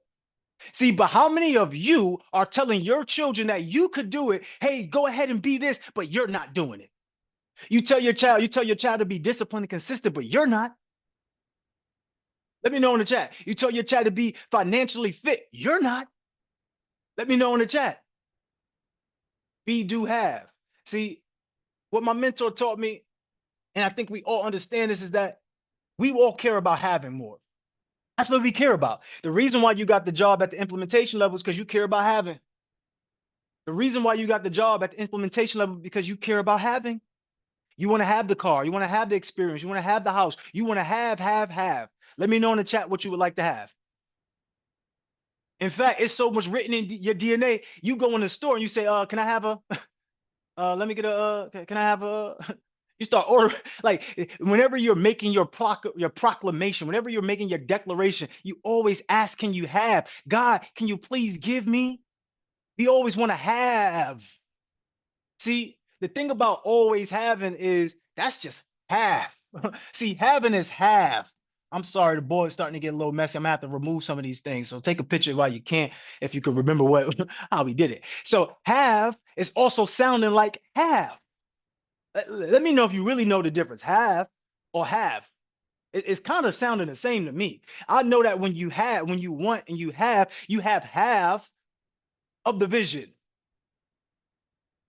See, but how many of you are telling your children that you could do it? Hey, go ahead and be this, but you're not doing it. You tell your child to be disciplined and consistent, but you're not. Let me know in the chat. You tell your child to be financially fit. You're not. Let me know in the chat. Be, do, have. See, what my mentor taught me, and I think we all understand this, is that we all care about having more. That's what we care about. The reason why you got the job at the implementation level is because you care about having. The reason why you got the job at the implementation level because you care about having. You want to have the car. You want to have the experience. You want to have the house. You want to have. Let me know in the chat what you would like to have. In fact, it's so much written in your DNA. You go in the store and you say, can I have a, let me get a, can I have a, you start ordering. Like whenever you're making your proclamation, whenever you're making your declaration, you always ask, can you have? God, can you please give me? We always want to have. See, the thing about always having is that's just half. See, having is half. I'm sorry, the board's starting to get a little messy. I'm gonna have to remove some of these things. So take a picture while you can, if you can remember how we did it. So have is also sounding like have. Let me know if you really know the difference. Have or have. It's kind of sounding the same to me. I know that when you want and you have half of the vision.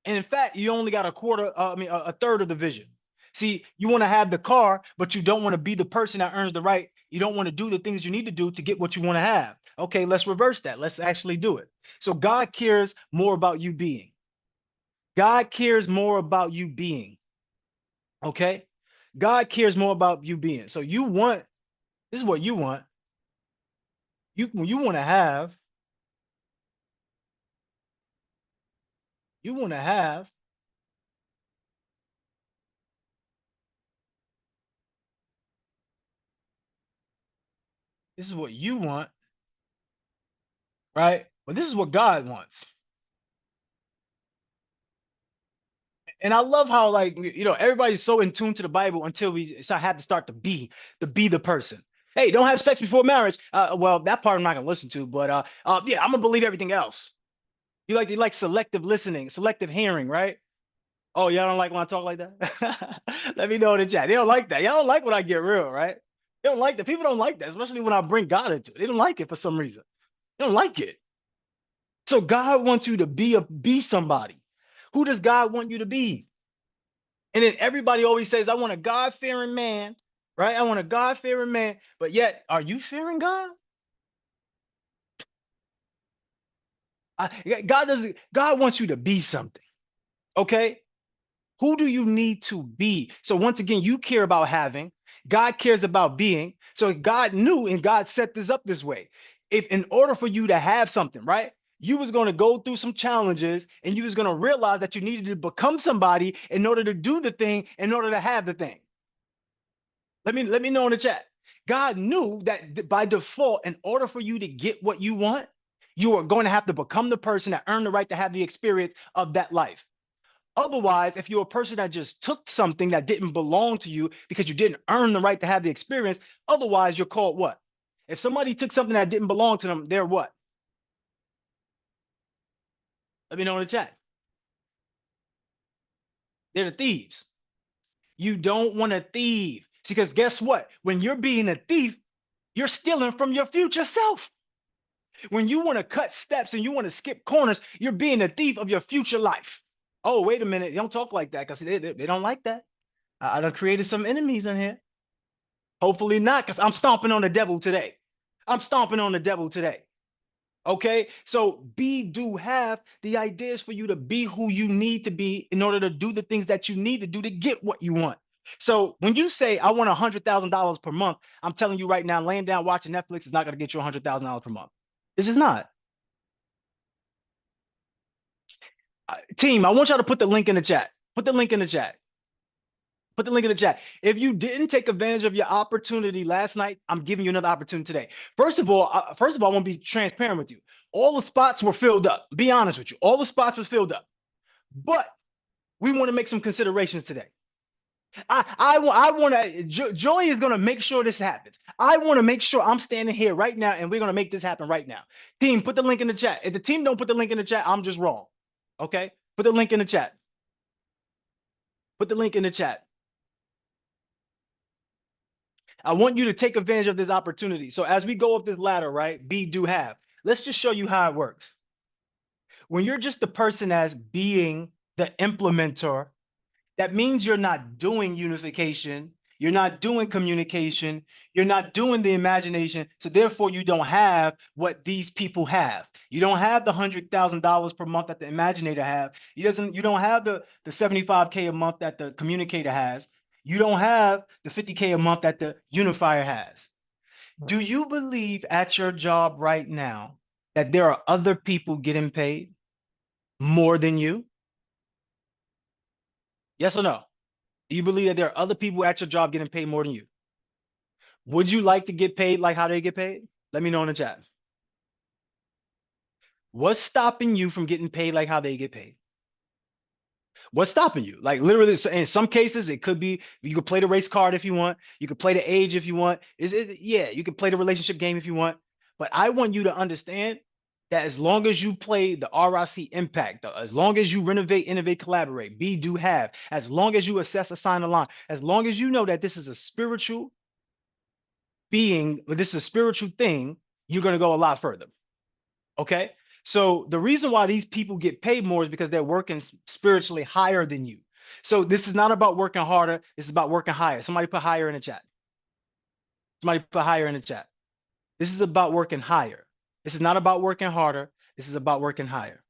And in fact, you only got a third of the vision. See, you want to have the car, but you don't want to be the person that earns the right. You don't want to do the things you need to do to get what you want to have. Okay, let's reverse that. Let's actually do it. So God cares more about you being. God cares more about you being. Okay? God cares more about you being. So you want, this is what you want. When you want to have, this is what you want, right? But this is what God wants. And I love how, like, everybody's so in tune to the Bible until we had to start to be the person. Hey, don't have sex before marriage. Well, that part I'm not gonna listen to, but yeah, I'm gonna believe everything else. You like selective listening, selective hearing, right? Oh, y'all don't like when I talk like that? Let me know in the chat. They don't like that. Y'all don't like when I get real, right? They don't like that. People don't like that, especially when I bring God into it. They don't like it for some reason. They don't like it. So God wants you to be somebody. Who does God want you to be? And then everybody always says, I want a God-fearing man, right? I want a God-fearing man. But yet, are you fearing God? God wants you to be something. Okay? Who do you need to be? So once again, you care about having, God cares about being. So God knew and God set this up this way. If in order for you to have something, right? You was going to go through some challenges and you was going to realize that you needed to become somebody in order to do the thing, in order to have the thing. Let me know in the chat. God knew that by default, in order for you to get what you want, you are going to have to become the person that earned the right to have the experience of that life. Otherwise, if you're a person that just took something that didn't belong to you because you didn't earn the right to have the experience, otherwise you're called what? If somebody took something that didn't belong to them, they're what? Let me know in the chat. They're the thieves. You don't want to thieve because guess what? When you're being a thief, you're stealing from your future self. When you want to cut steps and you want to skip corners, you're being a thief of your future life. Oh, wait a minute. Don't talk like that because they don't like that. I done created some enemies in here. Hopefully not, because I'm stomping on the devil today. I'm stomping on the devil today. Okay, so do have the ideas for you to be who you need to be in order to do the things that you need to do to get what you want. So when you say I want $100,000 per month, I'm telling you right now, laying down watching Netflix is not going to get you $100,000 per month. It's just not. Team, I want y'all to put the link in the chat. Put the link in the chat. Put the link in the chat. If you didn't take advantage of your opportunity last night, I'm giving you another opportunity today. First of all, I want to be transparent with you. All the spots were filled up. Be honest with you. All the spots was filled up. But we want to make some considerations today. I want to, Joy is going to make sure this happens. I want to make sure I'm standing here right now and we're going to make this happen right now. Team, put the link in the chat. If the team don't put the link in the chat, I'm just wrong. Okay? Put the link in the chat. Put the link in the chat. I want you to take advantage of this opportunity. So as we go up this ladder, right? Be, do, have. Let's just show you how it works. When you're just the person as being the implementer, that means you're not doing unification. You're not doing communication. You're not doing the imagination. So therefore, you don't have what these people have. You don't have the $100,000 per month that the imaginator have. You don't have the 75K a month that the communicator has. You don't have the 50K a month that the unifier has. Do you believe at your job right now that there are other people getting paid more than you? Yes or no? Do you believe that there are other people at your job getting paid more than you? Would you like to get paid like how they get paid? Let me know in the chat. What's stopping you from getting paid like how they get paid? What's stopping you? Like literally, in some cases, it could be you could play the race card if you want. You could play the age if you want. Yeah, you could play the relationship game if you want. But I want you to understand that as long as you play the RIC impact, as long as you renovate, innovate, collaborate, be, do, have, as long as you assess, assign, align, as long as you know that this is a spiritual being, but this is a spiritual thing, you're going to go a lot further. Okay. So the reason why these people get paid more is because they're working spiritually higher than you. So this is not about working harder. This is about working higher. Somebody put higher in the chat. Somebody put higher in the chat. This is about working higher. This is not about working harder. This is about working higher.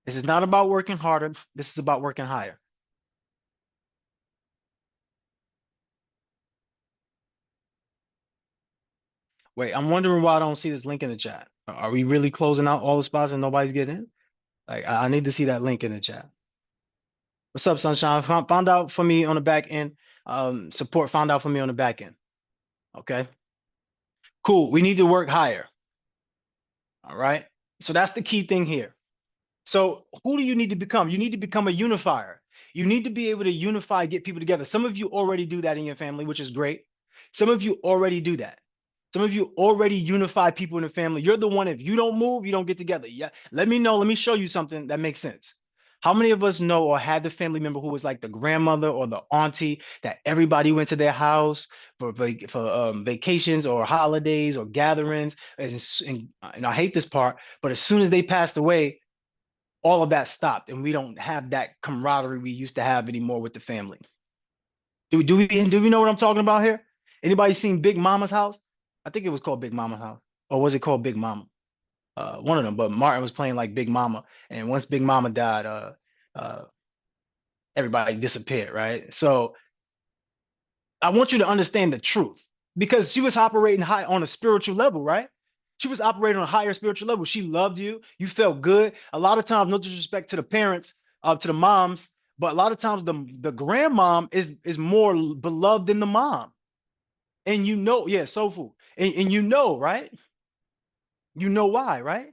This is not about working harder. This is about working higher. Wait, I'm wondering why I don't see this link in the chat. Are we really closing out all the spots and nobody's getting in? Like, I need to see that link in the chat. What's up, Sunshine? Found out for me on the back end. Support found out for me on the back end. Okay. Cool. We need to work higher. All right. So that's the key thing here. So who do you need to become? You need to become a unifier. You need to be able to unify, get people together. Some of you already do that in your family, which is great. Some of you already do that. Some of you already unify people in the family. You're the one, if you don't move, you don't get together. Yeah. Let me know. Let me show you something that makes sense. How many of us know or had the family member who was like the grandmother or the auntie that everybody went to their house for vacations or holidays or gatherings? And I hate this part, but as soon as they passed away, all of that stopped, and we don't have that camaraderie we used to have anymore with the family. Do we know what I'm talking about here? Anybody seen Big Mama's house? I think it was called Big Mama's house, or was it called Big Mama? One of them. But Martin was playing like Big Mama, and once Big Mama died, everybody disappeared, right? So I want you to understand the truth, because she was operating high on a spiritual level, right? She was operating on a higher spiritual level. She loved you. You felt good. A lot of times, no disrespect to the parents, to the moms, but a lot of times the grandmom is more beloved than the mom. And you know, yeah, soul food. And you know, right? You know why, right?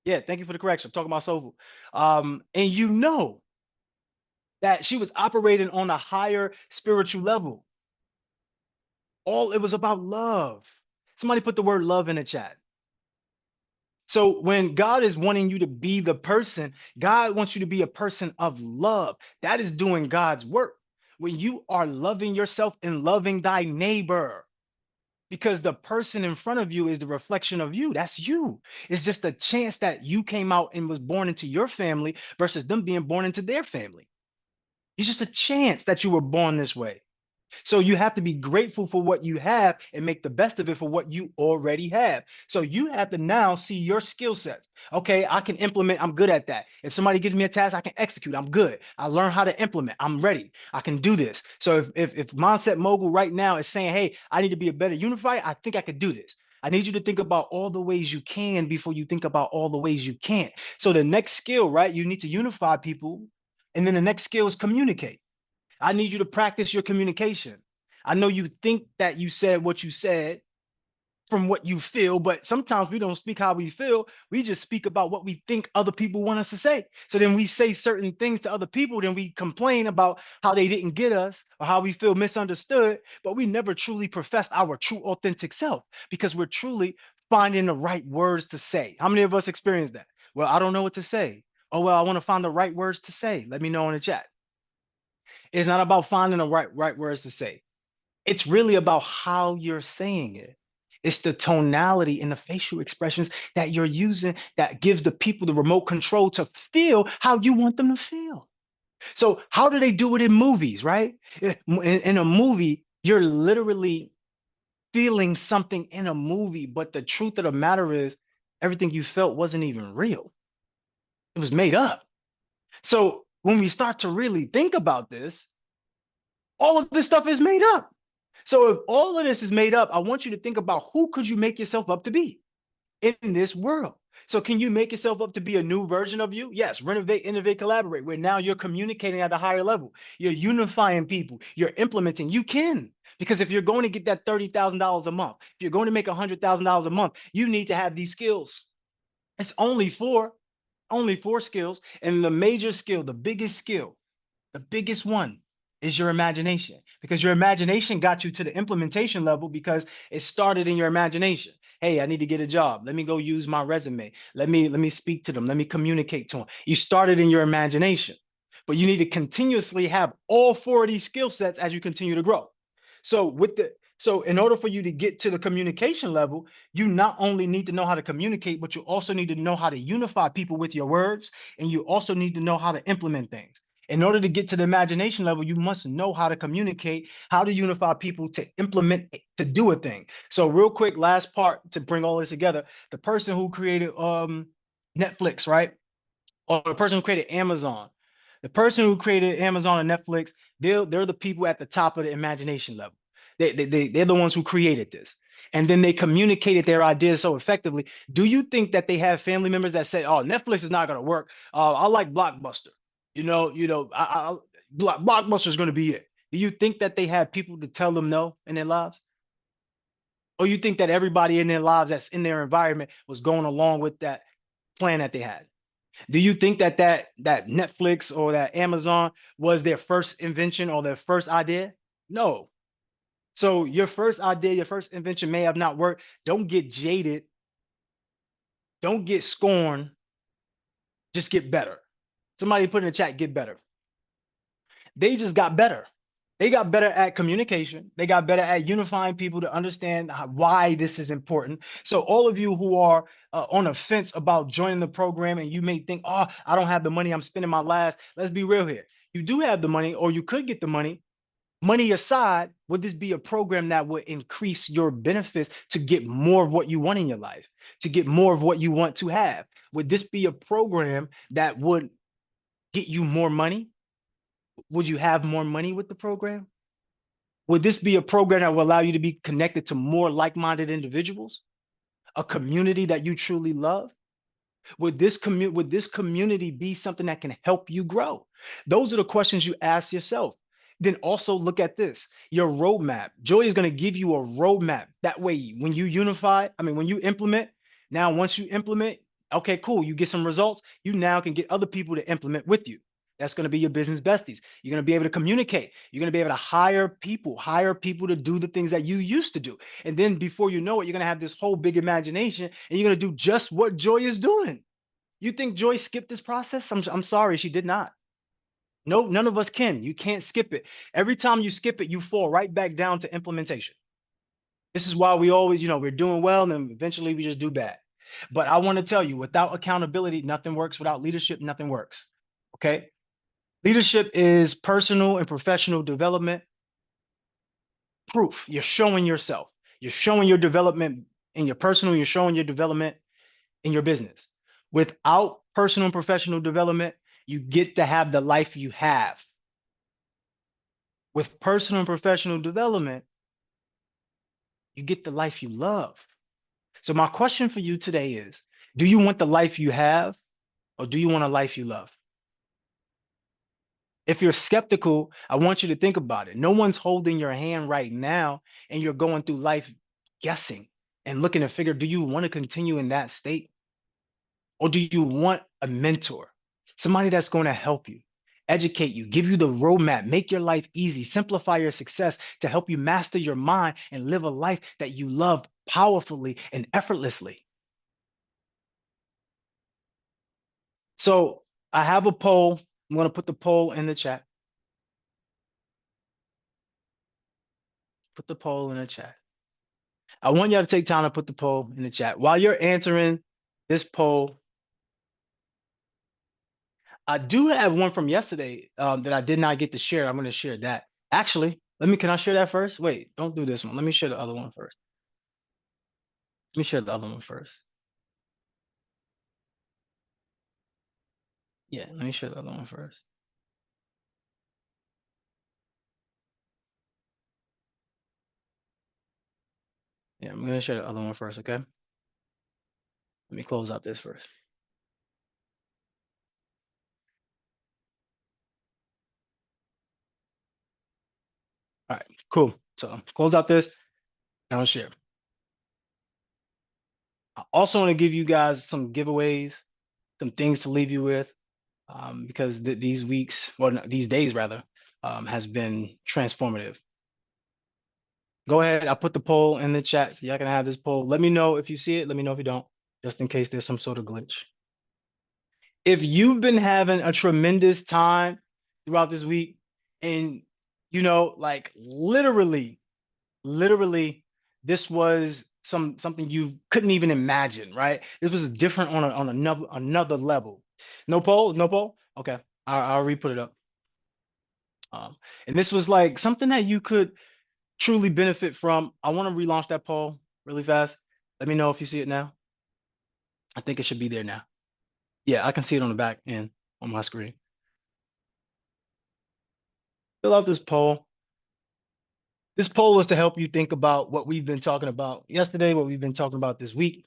Yeah, thank you for the correction. I'm talking about soul food. And you know that she was operating on a higher spiritual level. All it was about love. Somebody put the word love in the chat. So when God is wanting you to be the person, God wants you to be a person of love. That is doing God's work. When you are loving yourself and loving thy neighbor, because the person in front of you is the reflection of you. That's you. It's just a chance that you came out and was born into your family versus them being born into their family. It's just a chance that you were born this way. So you have to be grateful for what you have and make the best of it for what you already have. So you have to now see your skill sets. Okay, I can implement. I'm good at that. If somebody gives me a task, I can execute. I'm good. I learn how to implement. I'm ready. I can do this. So if Mindset Mogul right now is saying, hey, I need to be a better unifier, I think I could do this. I need you to think about all the ways you can before you think about all the ways you can't. So the next skill, right? You need to unify people. And then the next skill is communicate. I need you to practice your communication. I know you think that you said what you said from what you feel, but sometimes we don't speak how we feel. We just speak about what we think other people want us to say. So then we say certain things to other people, then we complain about how they didn't get us or how we feel misunderstood, but we never truly profess our true authentic self because we're truly finding the right words to say. How many of us experience that? Well, I don't know what to say. Oh, well, I want to find the right words to say. Let me know in the chat. It's not about finding the right words to say. It's really about how you're saying it. It's the tonality and the facial expressions that you're using that gives the people the remote control to feel how you want them to feel. So how do they do it in movies, right? In a movie, you're literally feeling something in a movie, but the truth of the matter is everything you felt wasn't even real. It was made up. So when we start to really think about this, all of this stuff is made up. So if all of this is made up, I want you to think about who could you make yourself up to be in this world. So can you make yourself up to be a new version of you? Yes, renovate, innovate, collaborate, where now you're communicating at a higher level. You're unifying people. You're implementing. You can. Because if you're going to get that $30,000 a month, if you're going to make $100,000 a month, you need to have these skills. It's only four skills. And the major skill, the biggest one is your imagination, because your imagination got you to the implementation level because it started in your imagination. Hey, I need to get a job. Let me go use my resume. Let me speak to them. Let me communicate to them. You started in your imagination, but you need to continuously have all four of these skill sets as you continue to grow. So in order for you to get to the communication level, you not only need to know how to communicate, but you also need to know how to unify people with your words, and you also need to know how to implement things. In order to get to the imagination level, you must know how to communicate, how to unify people, to implement, to do a thing. So real quick, last part to bring all this together, the person who created Netflix, right? Or the person who created Amazon. The person who created Amazon and Netflix, they're the people at the top of the imagination level. They're the ones who created this. And then they communicated their ideas so effectively. Do you think that they have family members that say, oh, Netflix is not going to work? I like Blockbuster. Blockbuster is going to be it. Do you think that they have people to tell them no in their lives? Or you think that everybody in their lives that's in their environment was going along with that plan that they had? Do you think that Netflix or that Amazon was their first invention or their first idea? No. So your first idea, your first invention may have not worked. Don't get jaded. Don't get scorned. Just get better. Somebody put in the chat, get better. They just got better. They got better at communication. They got better at unifying people to understand why this is important. So all of you who are on the fence about joining the program and you may think, oh, I don't have the money, I'm spending my last. Let's be real here. You do have the money, or you could get the money. Money aside, would this be a program that would increase your benefits to get more of what you want in your life, to get more of what you want to have? Would this be a program that would get you more money? Would you have more money with the program? Would this be a program that will allow you to be connected to more like-minded individuals, a community that you truly love? Would this community be something that can help you grow? Those are the questions you ask yourself. Then also look at this, your roadmap. Joy is going to give you a roadmap. That way, when you when you implement, now once you implement, okay, cool, you get some results, you now can get other people to implement with you. That's going to be your business besties. You're going to be able to communicate. You're going to be able to hire people to do the things that you used to do. And then before you know it, you're going to have this whole big imagination and you're going to do just what Joy is doing. You think Joy skipped this process? I'm sorry, she did not. No, none of us can. You can't skip it. Every time you skip it, you fall right back down to implementation. This is why we always, we're doing well and then eventually we just do bad. But I want to tell you, without accountability, nothing works. Without leadership, nothing works. Okay? Leadership is personal and professional development proof. You're showing yourself. You're showing your development in your personal, you're showing your development in your business. Without personal and professional development, you get to have the life you have. With personal and professional development, you get the life you love. So my question for you today is, do you want the life you have, or do you want a life you love? If you're skeptical, I want you to think about it. No one's holding your hand right now, and you're going through life guessing and looking to figure, do you want to continue in that state? Or do you want a mentor, somebody that's going to help you, educate you, give you the roadmap, make your life easy, simplify your success to help you master your mind and live a life that you love powerfully and effortlessly? So I have a poll. I'm going to put the poll in the chat. Put the poll in the chat. I want y'all to take time to put the poll in the chat. While you're answering this poll, I do have one from yesterday that I did not get to share. I'm going to share that. Actually, can I share that first? Wait, don't do this one. Let me share the other one first. Let me share the other one first. Yeah, let me share the other one first. Yeah, I'm going to share the other one first, okay? Let me close out this first. All right, cool. So close out this and I'll share. I also want to give you guys some giveaways, some things to leave you with, because these weeks, well, no, these days rather, has been transformative. Go ahead. I'll put the poll in the chat so y'all can have this poll. Let me know if you see it. Let me know if you don't, just in case there's some sort of glitch. If you've been having a tremendous time throughout this week and, like literally, this was something you couldn't even imagine, right? This was different on another level. No poll? No poll? Okay. I'll re-put it up. And this was like something that you could truly benefit from. I want to relaunch that poll really fast. Let me know if you see it now. I think it should be there now. Yeah, I can see it on the back end on my screen. Fill out this poll. This poll is to help you think about what we've been talking about yesterday, what we've been talking about this week.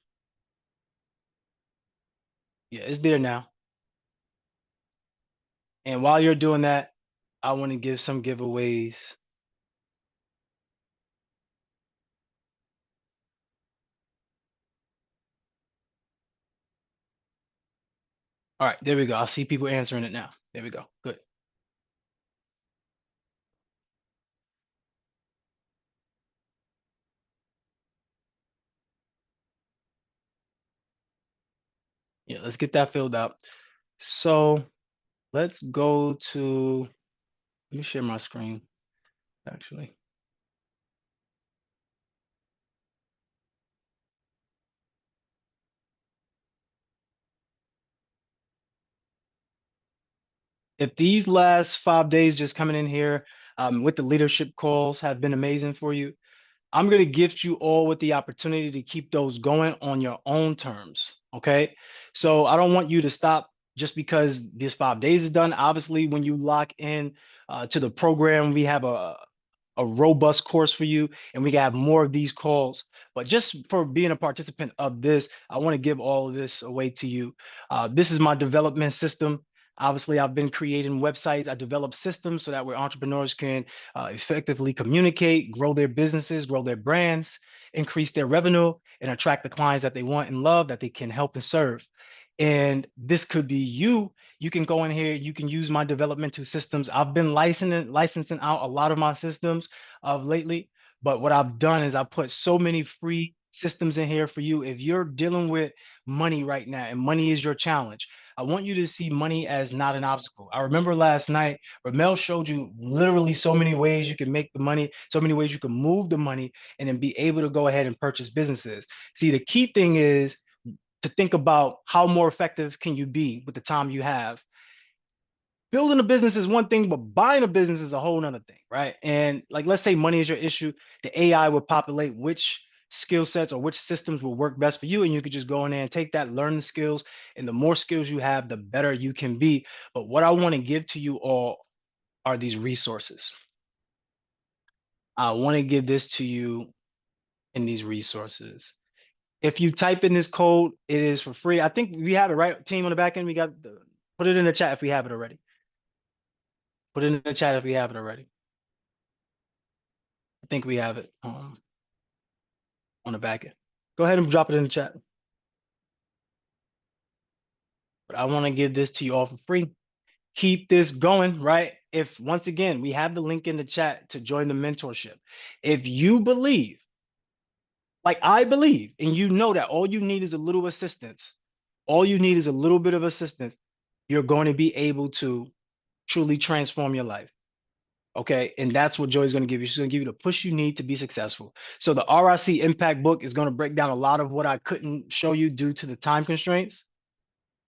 Yeah, it's there now. And while you're doing that, I want to give some giveaways. All right, there we go. I see people answering it now. There we go. Good. Yeah, let's get that filled out. So let's go to, let me share my screen, actually. If these last 5 days just coming in here with the leadership calls have been amazing for you, I'm going to gift you all with the opportunity to keep those going on your own terms. Okay. So I don't want you to stop just because this 5 days is done. Obviously, when you lock in to the program, we have a robust course for you and we can have more of these calls. But just for being a participant of this, I want to give all of this away to you. This is my development system. Obviously, I've been creating websites. I develop systems so that where entrepreneurs can effectively communicate, grow their businesses, grow their brands, increase their revenue, and attract the clients that they want and love that they can help and serve. And this could be you. You can go in here, you can use my developmental systems. I've been licensing out a lot of my systems of lately, but what I've done is I put so many free systems in here for you. If you're dealing with money right now and money is your challenge, I want you to see money as not an obstacle. I remember last night, Ramel showed you literally so many ways you can make the money, so many ways you can move the money and then be able to go ahead and purchase businesses. See, the key thing is to think about how more effective can you be with the time you have. Building a business is one thing, but buying a business is a whole nother thing, right? And like, let's say money is your issue, the AI will populate which skill sets or which systems will work best for you. And you could just go in there and take that, learn the skills, and the more skills you have, the better you can be. But what I want to give to you all are these resources. I want to give this to you in these resources. If you type in this code, it is for free. I think we have it, right? Team on the back end, we got the, put it in the chat if we have it already. Put it in the chat if we have it already. I think we have it on the back end. Go ahead and drop it in the chat. But I want to give this to you all for free. Keep this going, right? If once again, we have the link in the chat to join the mentorship. If you believe, like I believe, and you know that all you need is a little assistance, all you need is a little bit of assistance, you're going to be able to truly transform your life. Okay. And that's what Joy's going to give you. She's going to give you the push you need to be successful. So the RIC Impact book is going to break down a lot of what I couldn't show you due to the time constraints.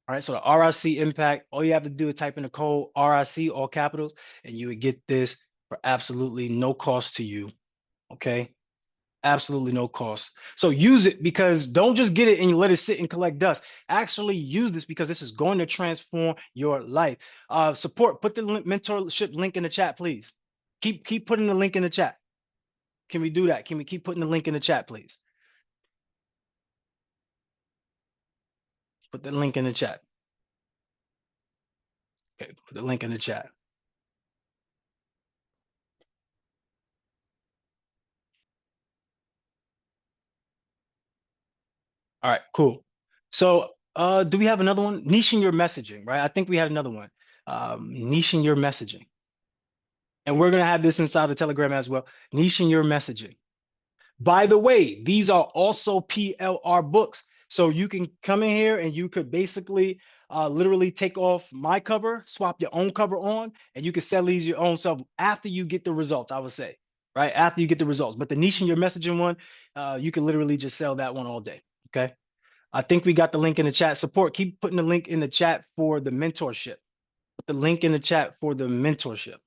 All right. So the RIC Impact, all you have to do is type in the code RIC, all capitals, and you would get this for absolutely no cost to you. Okay. Absolutely no cost. So use it, because don't just get it and you let it sit and collect dust. Actually use this because this is going to transform your life. Support, put the mentorship link in the chat, please. Keep putting the link in the chat. Can we do that? Can we keep putting the link in the chat, please? Put the link in the chat. Okay, put the link in the chat. All right, cool. So do we have another one? Niching your messaging, right? I think we had another one. Niching your messaging. And we're going to have this inside the Telegram as well. Niching your messaging. By the way, these are also PLR books. So you can come in here and you could basically literally take off my cover, swap your own cover on, and you can sell these your own self after you get the results, I would say, right? After you get the results. But the niche in your messaging one, you can literally just sell that one all day, okay? I think we got the link in the chat. Support, keep putting the link in the chat for the mentorship. Put the link in the chat for the mentorship.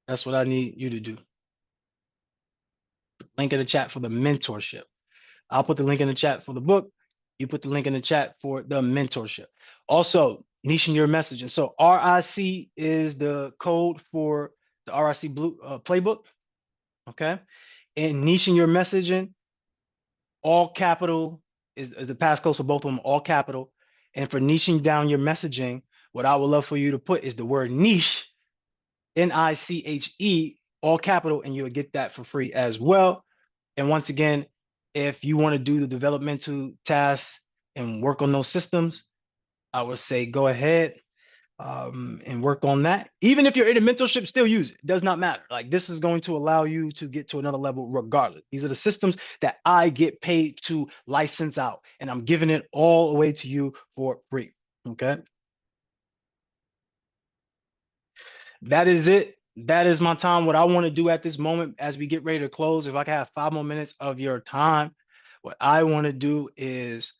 That's what I need you to do. Link in the chat for the mentorship. I'll put the link in the chat for the book. You put the link in the chat for the mentorship. Also, niching your messaging. So RIC is the code for the RIC Blue playbook. Okay. And niching your messaging, all capital is the passcode. So both of them all capital. And for niching down your messaging, what I would love for you to put is the word niche, NICHE, all capital, and you'll get that for free as well. And once again, if you want to do the developmental tasks and work on those systems, I would say go ahead. and work on that. Even if you're in a mentorship, still use it. Does not matter. Like this is going to allow you to get to another level regardless. These are the systems that I get paid to license out, and I'm giving it all away to you for free. Okay. That is it. That is my time. What I want to do at this moment as we get ready to close, if I can have 5 more minutes of your time, what I want to do is,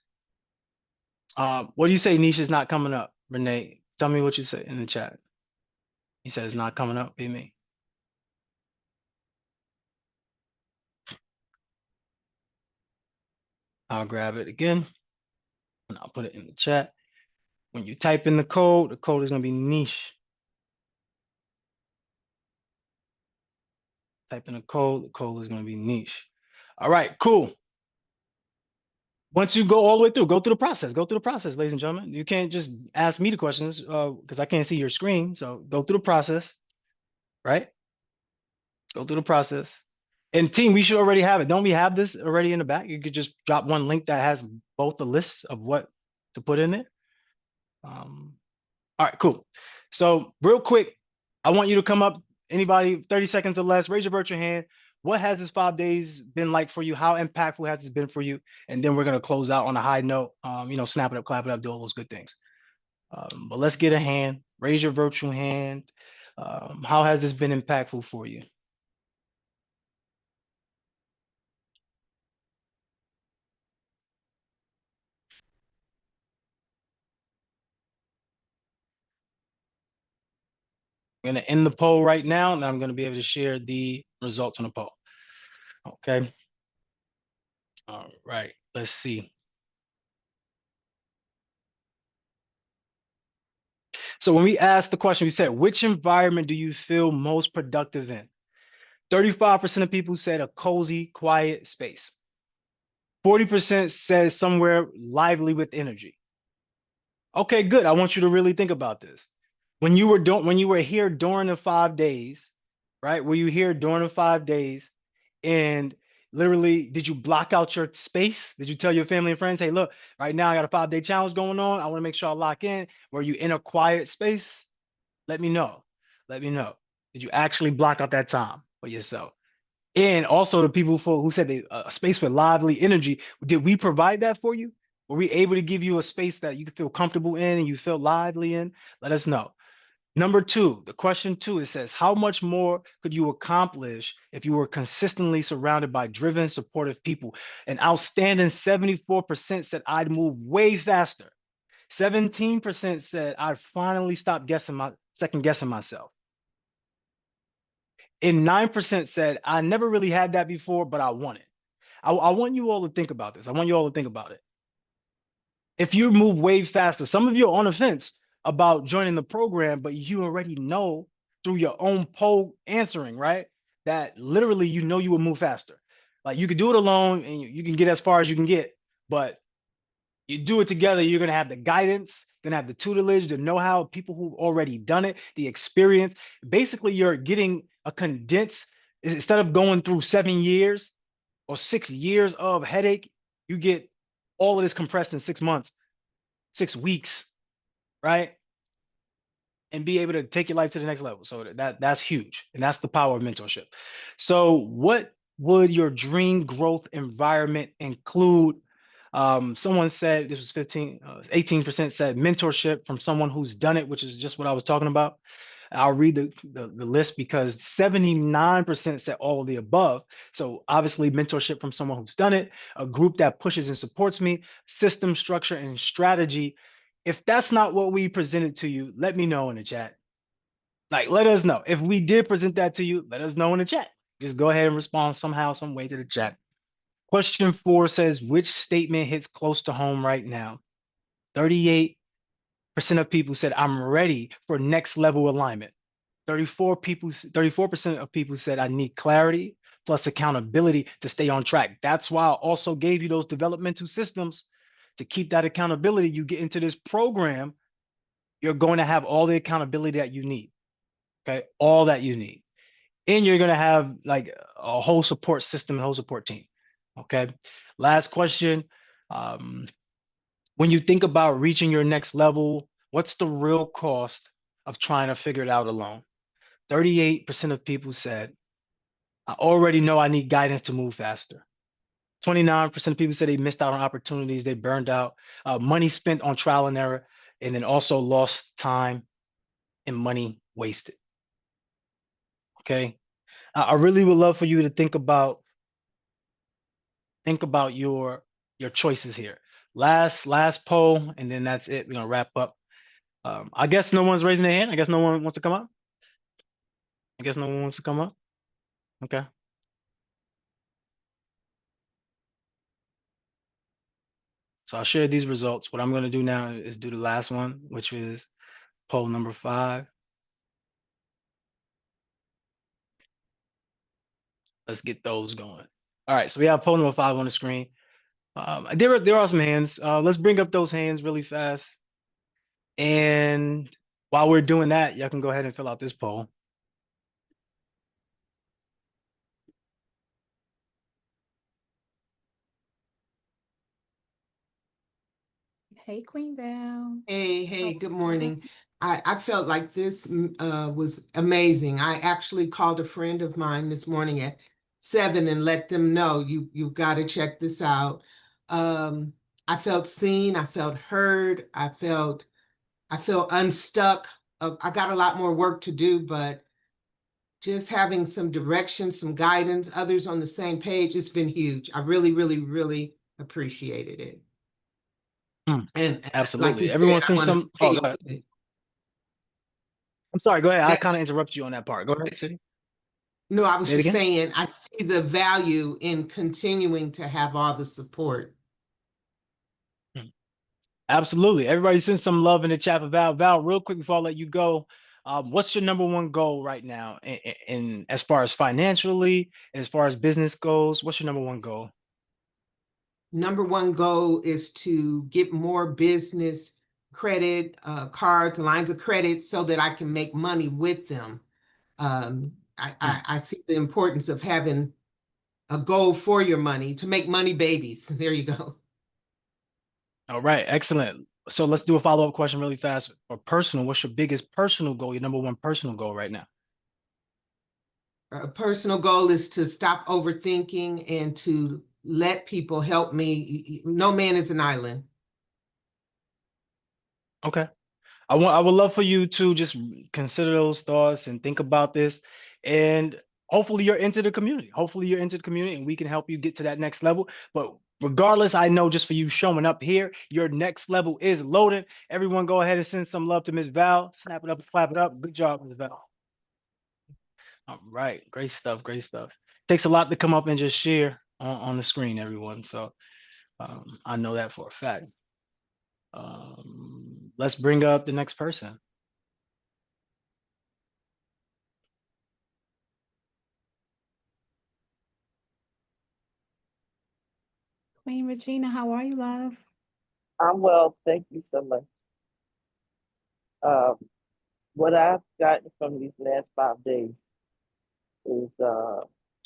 what do you say Nisha's not coming up, Renee? Tell me what you say in the chat. He said it's not coming up, be me. I'll grab it again and I'll put it in the chat. When you type in the code is going to be niche. Type in the code is going to be niche. All right, cool. Once you go all the way through, go through the process, ladies and gentlemen. You can't just ask me the questions because I can't see your screen. So go through the process, right? Go through the process. And team, we should already have it. Don't we have this already in the back? You could just drop one link that has both the lists of what to put in it. All right, cool. So real quick, I want you to come up, anybody, 30 seconds or less, raise your virtual hand. What has this 5 days been like for you? How impactful has this been for you? And then we're going to close out on a high note, snap it up, clap it up, do all those good things. But let's get a hand, raise your virtual hand. How has this been impactful for you? I'm going to end the poll right now, and I'm going to be able to share the results on the poll. Okay. All right. Let's see. So when we asked the question, we said, which environment do you feel most productive in? 35% of people said a cozy, quiet space. 40% says somewhere lively with energy. Okay, good. I want you to really think about this. When you were here during the 5 days, right? Were you here during the 5 days and literally did you block out your space? Did you tell your family and friends, hey, look, right now I got a 5-day challenge going on. I want to make sure I lock in. Were you in a quiet space? Let me know. Let me know. Did you actually block out that time for yourself? And also the people who said a space with lively energy, did we provide that for you? Were we able to give you a space that you could feel comfortable in and you feel lively in? Let us know. Number 2, the question 2, it says, how much more could you accomplish if you were consistently surrounded by driven, supportive people? An outstanding 74% said I'd move way faster. 17% said I'd finally stop second guessing myself. And 9% said, I never really had that before, but I want it. I want you all to think about this. I want you all to think about it. If you move way faster, some of you are on the fence about joining the program, but you already know through your own poll answering, right? That literally, you know, you will move faster. Like you could do it alone and you can get as far as you can get, but you do it together, you're going to have the guidance, going to have the tutelage, the know-how, people who've already done it, the experience. Basically, you're getting a condensed, instead of going through 7 years or 6 years of headache, you get all of this compressed in 6 months, 6 weeks, right? And be able to take your life to the next level. So that's huge. And that's the power of mentorship. So what would your dream growth environment include? Someone said this was 18% said mentorship from someone who's done it, which is just what I was talking about. I'll read the list because 79% said all of the above. So obviously mentorship from someone who's done it, a group that pushes and supports me, system, structure, and strategy. If that's not what we presented to you, let me know in the chat. Like, let us know. If we did present that to you, let us know in the chat. Just go ahead and respond somehow, some way to the chat. Question 4 says, which statement hits close to home right now? 38% of people said, I'm ready for next level alignment. 34% of people said, I need clarity plus accountability to stay on track. That's why I also gave you those developmental systems to keep that accountability. You get into this program, you're going to have all the accountability that you need. Okay, all that you need. And you're going to have like a whole support system, a whole support team. Okay, last question. When you think about reaching your next level, what's the real cost of trying to figure it out alone. 38% of people said, I already know I need guidance to move faster. 29% of people said they missed out on opportunities, they burned out, money spent on trial and error, and then also lost time and money wasted. Okay. I really would love for you to think about your choices here. Last poll, and then that's it. We're gonna wrap up. I guess no one's raising their hand. I guess no one wants to come up. I guess no one wants to come up. Okay. So I'll share these results. What I'm going to do now is do the last one, which is poll number 5. Let's get those going. All right, so we have poll number 5 on the screen. There are some hands. Let's bring up those hands really fast. And while we're doing that, y'all can go ahead and fill out this poll. Hey, Queen Val. Hey, good morning. I felt like this was amazing. I actually called a friend of mine this morning at 7 and let them know you've got to check this out. I felt seen, I felt heard, I felt unstuck. I got a lot more work to do, but just having some direction, some guidance, others on the same page, it's been huge. I really, really, really appreciated it. And Absolutely. like you Everyone's said, seen I wanna some. Oh, go continue ahead. with it. I'm sorry. Go ahead. I That's- kind of interrupted you on that part. Go ahead, City. No, I was Say it just again? saying, I see the value in continuing to have all the support. Absolutely. Everybody send some love in the chat for Val. Val, real quick before I let you go, what's your number one goal right now in as far as financially, as far as business goes? What's your number one goal? Number one goal is to get more business credit, cards, lines of credit so that I can make money with them. I see the importance of having a goal for your money to make money babies. There you go. All right, excellent. So let's do a follow-up question really fast. Or personal, what's your biggest personal goal, your number one personal goal right now? A personal goal is to stop overthinking and to let people help me. No man is an island. Okay. I would love for you to just consider those thoughts and think about this. And hopefully you're into the community. Hopefully you're into the community and we can help you get to that next level. But regardless, I know just for you showing up here, your next level is loaded. Everyone go ahead and send some love to Miss Val. Snap it up and clap it up. Good job, Miss Val. All right. Great stuff. Great stuff. Takes a lot to come up and just share on the screen, everyone. So I know that for a fact. Let's bring up the next person. Queen Regina, how are you, love? I'm well, thank you so much. What I've gotten from these last 5 days is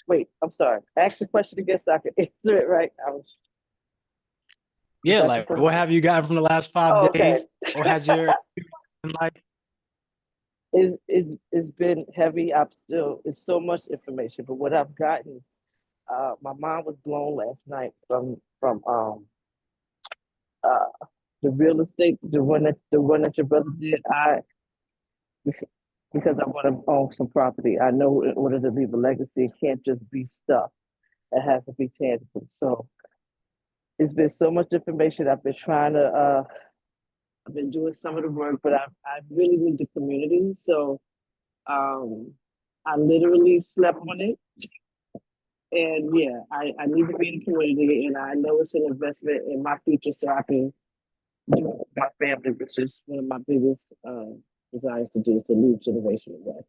wait, I'm sorry. Ask the question again so I can answer it right. Yeah, That's like the what first- have you gotten from the last 5 Oh, okay. days? Or has your life? It's been heavy. It's so much information, but what I've gotten, my mind was blown last night from the real estate, the one that your brother did. Because I want to own some property. I know in order to leave a legacy, it can't just be stuff. It has to be tangible. So it's been so much information. I've been trying to I've been doing some of the work, but I really need the community. So I literally slept on it. And yeah, I need to be in the community, and I know it's an investment in my future so I can do it with my family, which is one of my biggest desires to do, is to leave generation away.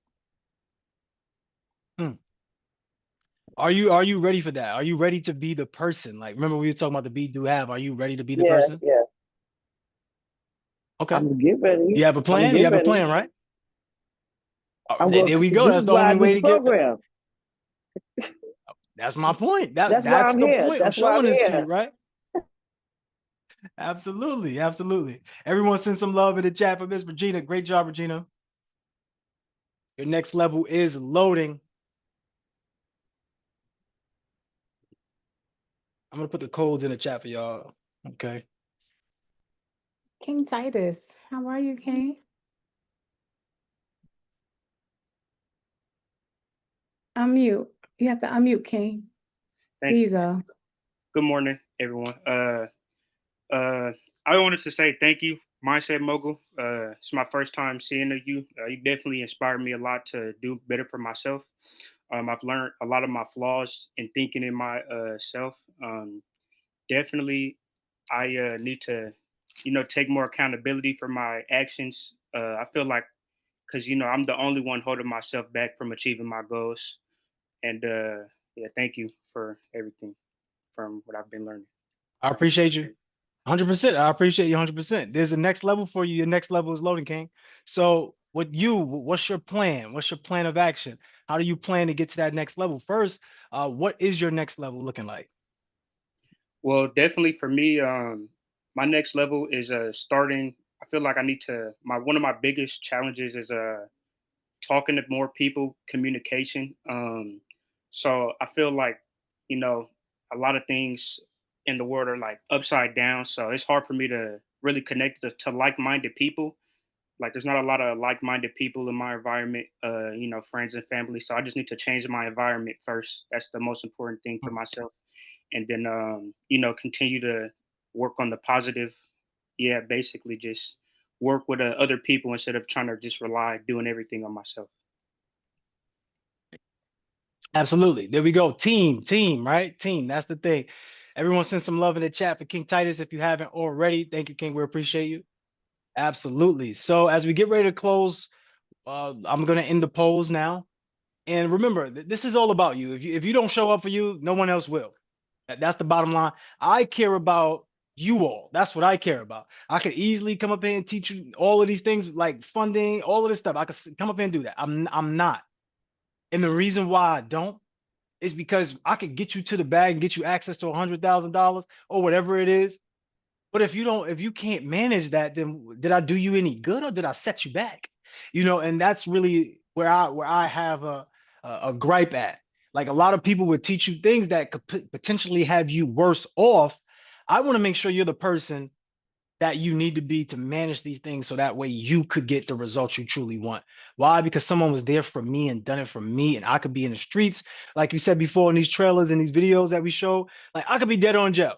Are you ready for that? Are you ready to be the person? Like, remember we were talking about the be, do, have. Are you ready to be the person? Yeah. Okay. I'm gonna get ready. You have a plan? get You have a ready. plan, right? I'm There gonna, we go. this That's is the why I only do way the to get. program. That's my point. That's why That's I'm the here. point. I'm That's why showing I'm this to here. you, right? Absolutely, absolutely. Everyone send some love in the chat for Miss Regina. Great job, Regina. Your next level is loading. I'm gonna put the codes in the chat for y'all. Okay. King Titus, how are you, King? Unmute. You have to unmute, King. There Thank you you. go. Good morning, everyone. I wanted to say thank you, Mindset Mogul. It's my first time seeing you. You definitely inspired me a lot to do better for myself. I've learned a lot of my flaws in thinking in my self. Definitely, I need to, take more accountability for my actions. I feel like because I'm the only one holding myself back from achieving my goals. And yeah, thank you for everything from what I've been learning. I appreciate you. 100%. I appreciate you 100%. There's a next level for you. Your next level is loading, King. So what's your plan? What's your plan of action? How do you plan to get to that next level? First, what is your next level looking like? Well, definitely for me, my next level is starting. I feel like I need to. My one of my biggest challenges is talking to more people, communication. So I feel like a lot of things in the world are like upside down. So it's hard for me to really connect to like-minded people. Like there's not a lot of like-minded people in my environment, friends and family. So I just need to change my environment first. That's the most important thing for myself. And then continue to work on the positive. Yeah, basically just work with other people instead of trying to just rely doing everything on myself. Absolutely. There we go. Team, right? Team. That's the thing. Everyone send some love in the chat for King Titus if you haven't already. Thank you, King. We appreciate you. Absolutely. So as we get ready to close, I'm gonna end the polls now. And remember, this is all about you. If you don't show up for you, no one else will. That's the bottom line. I care about you all. That's what I care about. I could easily come up here and teach you all of these things like funding, all of this stuff. I could come up here and do that. I'm not. And the reason why I don't is because I could get you to the bag and get you access to $100,000 or whatever it is. But if you can't manage that, then did I do you any good or did I set you back? And that's really where I have a gripe at. Like a lot of people would teach you things that could potentially have you worse off. I want to make sure you're the person that you need to be to manage these things so that way you could get the results you truly want. Why? Because someone was there for me and done it for me, and I could be in the streets, like you said before in these trailers and these videos that we show. Like I could be dead on jail.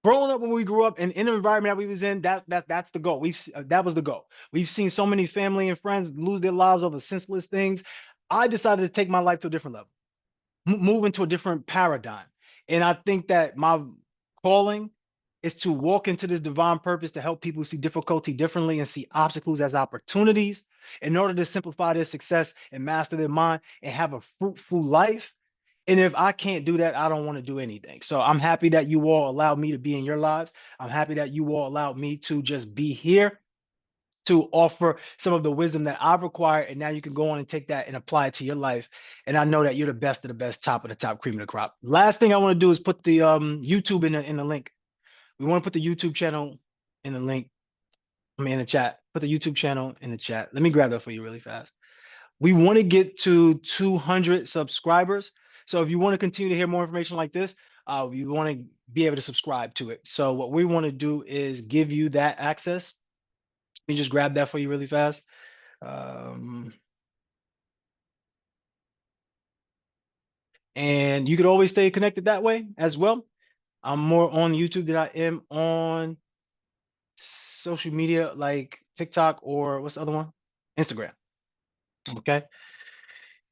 Growing up when we grew up and in the environment that we was in, that's the goal. That was the goal. We've seen so many family and friends lose their lives over senseless things. I decided to take my life to a different level, move into a different paradigm. And I think that my calling is to walk into this divine purpose to help people see difficulty differently and see obstacles as opportunities in order to simplify their success and master their mind and have a fruitful life. And if I can't do that, I don't want to do anything. So I'm happy that you all allowed me to be in your lives. I'm happy that you all allowed me to just be here to offer some of the wisdom that I've required. And now you can go on and take that and apply it to your life. And I know that you're the best of the best, top of the top, cream of the crop. Last thing I want to do is put the YouTube in the link. We want to put the YouTube channel in the link. In the chat. Put the YouTube channel in the chat. Let me grab that for you really fast. We want to get to 200 subscribers. So if you want to continue to hear more information like this, you want to be able to subscribe to it. So what we want to do is give you that access. Let me just grab that for you really fast. And you could always stay connected that way as well. I'm more on YouTube than I am on social media like TikTok or what's the other one? Instagram. Okay.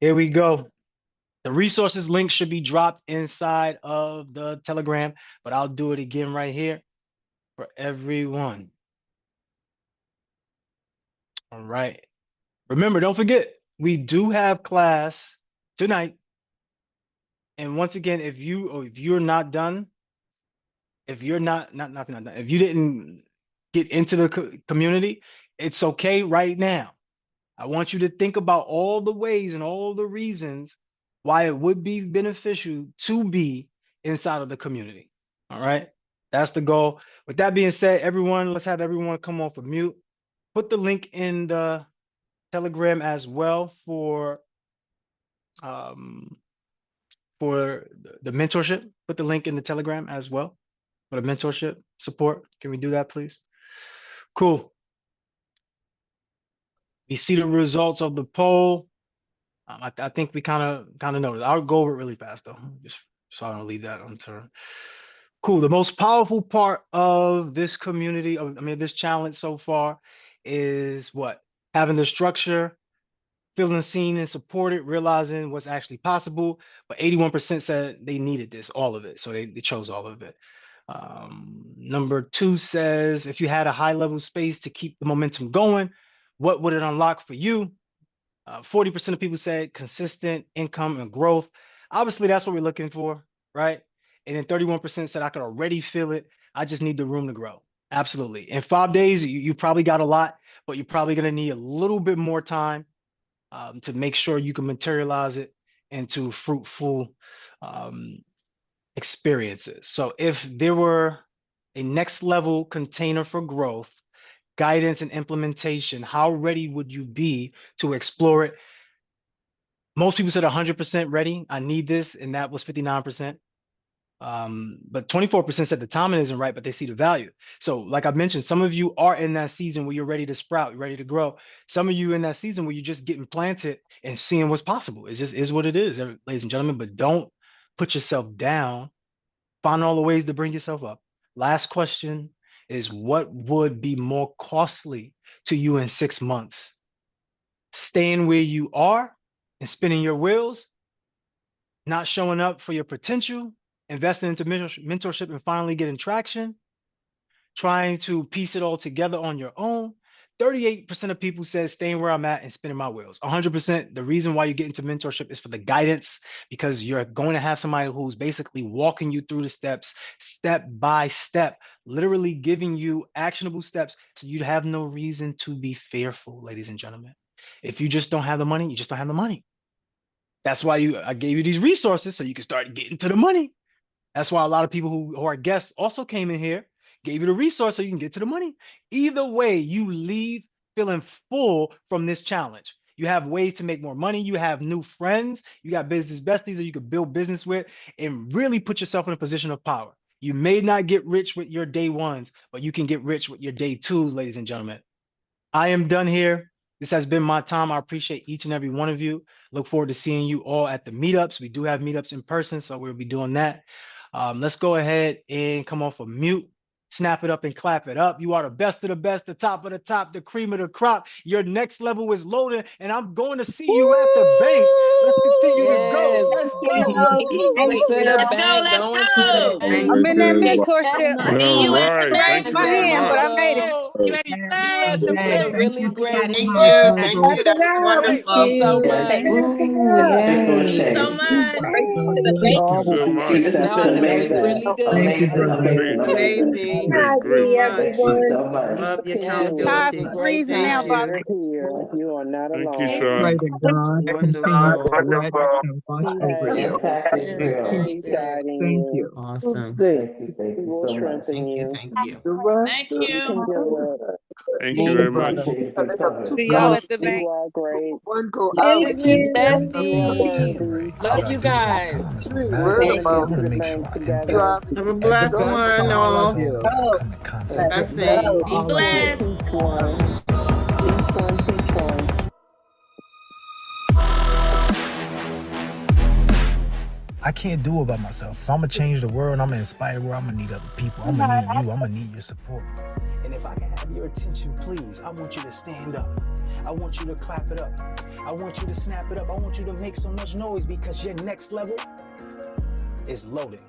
Here we go. The resources link should be dropped inside of the Telegram, but I'll do it again right here for everyone. All right. Remember, don't forget, we do have class tonight. And once again, if you're not done, if you're not done, if you didn't get into the community, it's okay right now. I want you to think about all the ways and all the reasons why it would be beneficial to be inside of the community. All right. That's the goal. With that being said, everyone, let's have everyone come off of mute. Put the link in the Telegram as well for the mentorship. Put the link in the Telegram as well for the mentorship support. Can we do that, please? Cool. We see the results of the poll. I think we kind of noticed. I'll go over it really fast though, just so I don't leave that unturned. Cool. The most powerful part of this community, this challenge so far, is what? Having the structure, feeling seen and supported, realizing what's actually possible. But 81% said they needed this, all of it. So they chose all of it. Number 2 says, if you had a high level space to keep the momentum going, what would it unlock for you? 40% of people said consistent income and growth. Obviously, that's what we're looking for, right? And then 31% said I could already feel it. I just need the room to grow. Absolutely. In 5 days, you probably got a lot, but you're probably going to need a little bit more time to make sure you can materialize it into fruitful experiences. So if there were a next level container for growth, guidance and implementation, how ready would you be to explore it? Most people said 100% ready. I need this, and that was 59%. But 24% said the timing isn't right, but they see the value. So like I mentioned, some of you are in that season where you're ready to sprout, you're ready to grow. Some of you in that season where you're just getting planted and seeing what's possible. It just is what it is, ladies and gentlemen, but don't put yourself down. Find all the ways to bring yourself up. Last question is, what would be more costly to you in 6 months? Staying where you are and spinning your wheels, not showing up for your potential, investing into mentorship and finally getting traction, trying to piece it all together on your own. 38% of people said staying where I'm at and spinning my wheels. 100%, the reason why you get into mentorship is for the guidance, because you're going to have somebody who's basically walking you through the steps, step by step, literally giving you actionable steps, so you'd have no reason to be fearful, ladies and gentlemen. If you just don't have the money, you just don't have the money. That's why I gave you these resources, so you can start getting to the money. That's why a lot of people who are guests also came in here, gave you the resource so you can get to the money. Either way, you leave feeling full from this challenge. You have ways to make more money. You have new friends. You got business besties that you could build business with and really put yourself in a position of power. You may not get rich with your day ones, but you can get rich with your day twos, ladies and gentlemen. I am done here. This has been my time. I appreciate each and every one of you. Look forward to seeing you all at the meetups. We do have meetups in person, so we'll be doing that. Let's go ahead and come off of mute. Snap it up and clap it up. You are the best of the best, the top of the top, the cream of the crop. Your next level is loading, and I'm going to see you at the bank. Let's continue to go. Let's go. I'm in that mentorship. All right. Raised my hand, but I made it. You at the bank. Really great meeting you. Thank you. That was wonderful. So much. Thank Thank you so much. Amazing. Great. Love the accountability. Time's freezing now, Bob. You are not Thank alone. you, Sean. Pray to God continues to bless and watch over you. Very good. Thank you. Awesome. Thank Thank you you. so much. Thank you. Thank you. Thank you very much. See y'all at the bank. You are great. Thank you, bestie. Love you guys. Have a blessed one, all. Blessing. Be blessed. Teach one, teach one. I can't do it by myself. If I'm gonna change the world, I'm gonna inspire the world, I'm gonna need other people. I'm gonna need you. I'm gonna need your support. And if I can have your attention, please, I want you to stand up. I want you to clap it up. I want you to snap it up. I want you to make so much noise, because your next level is loaded.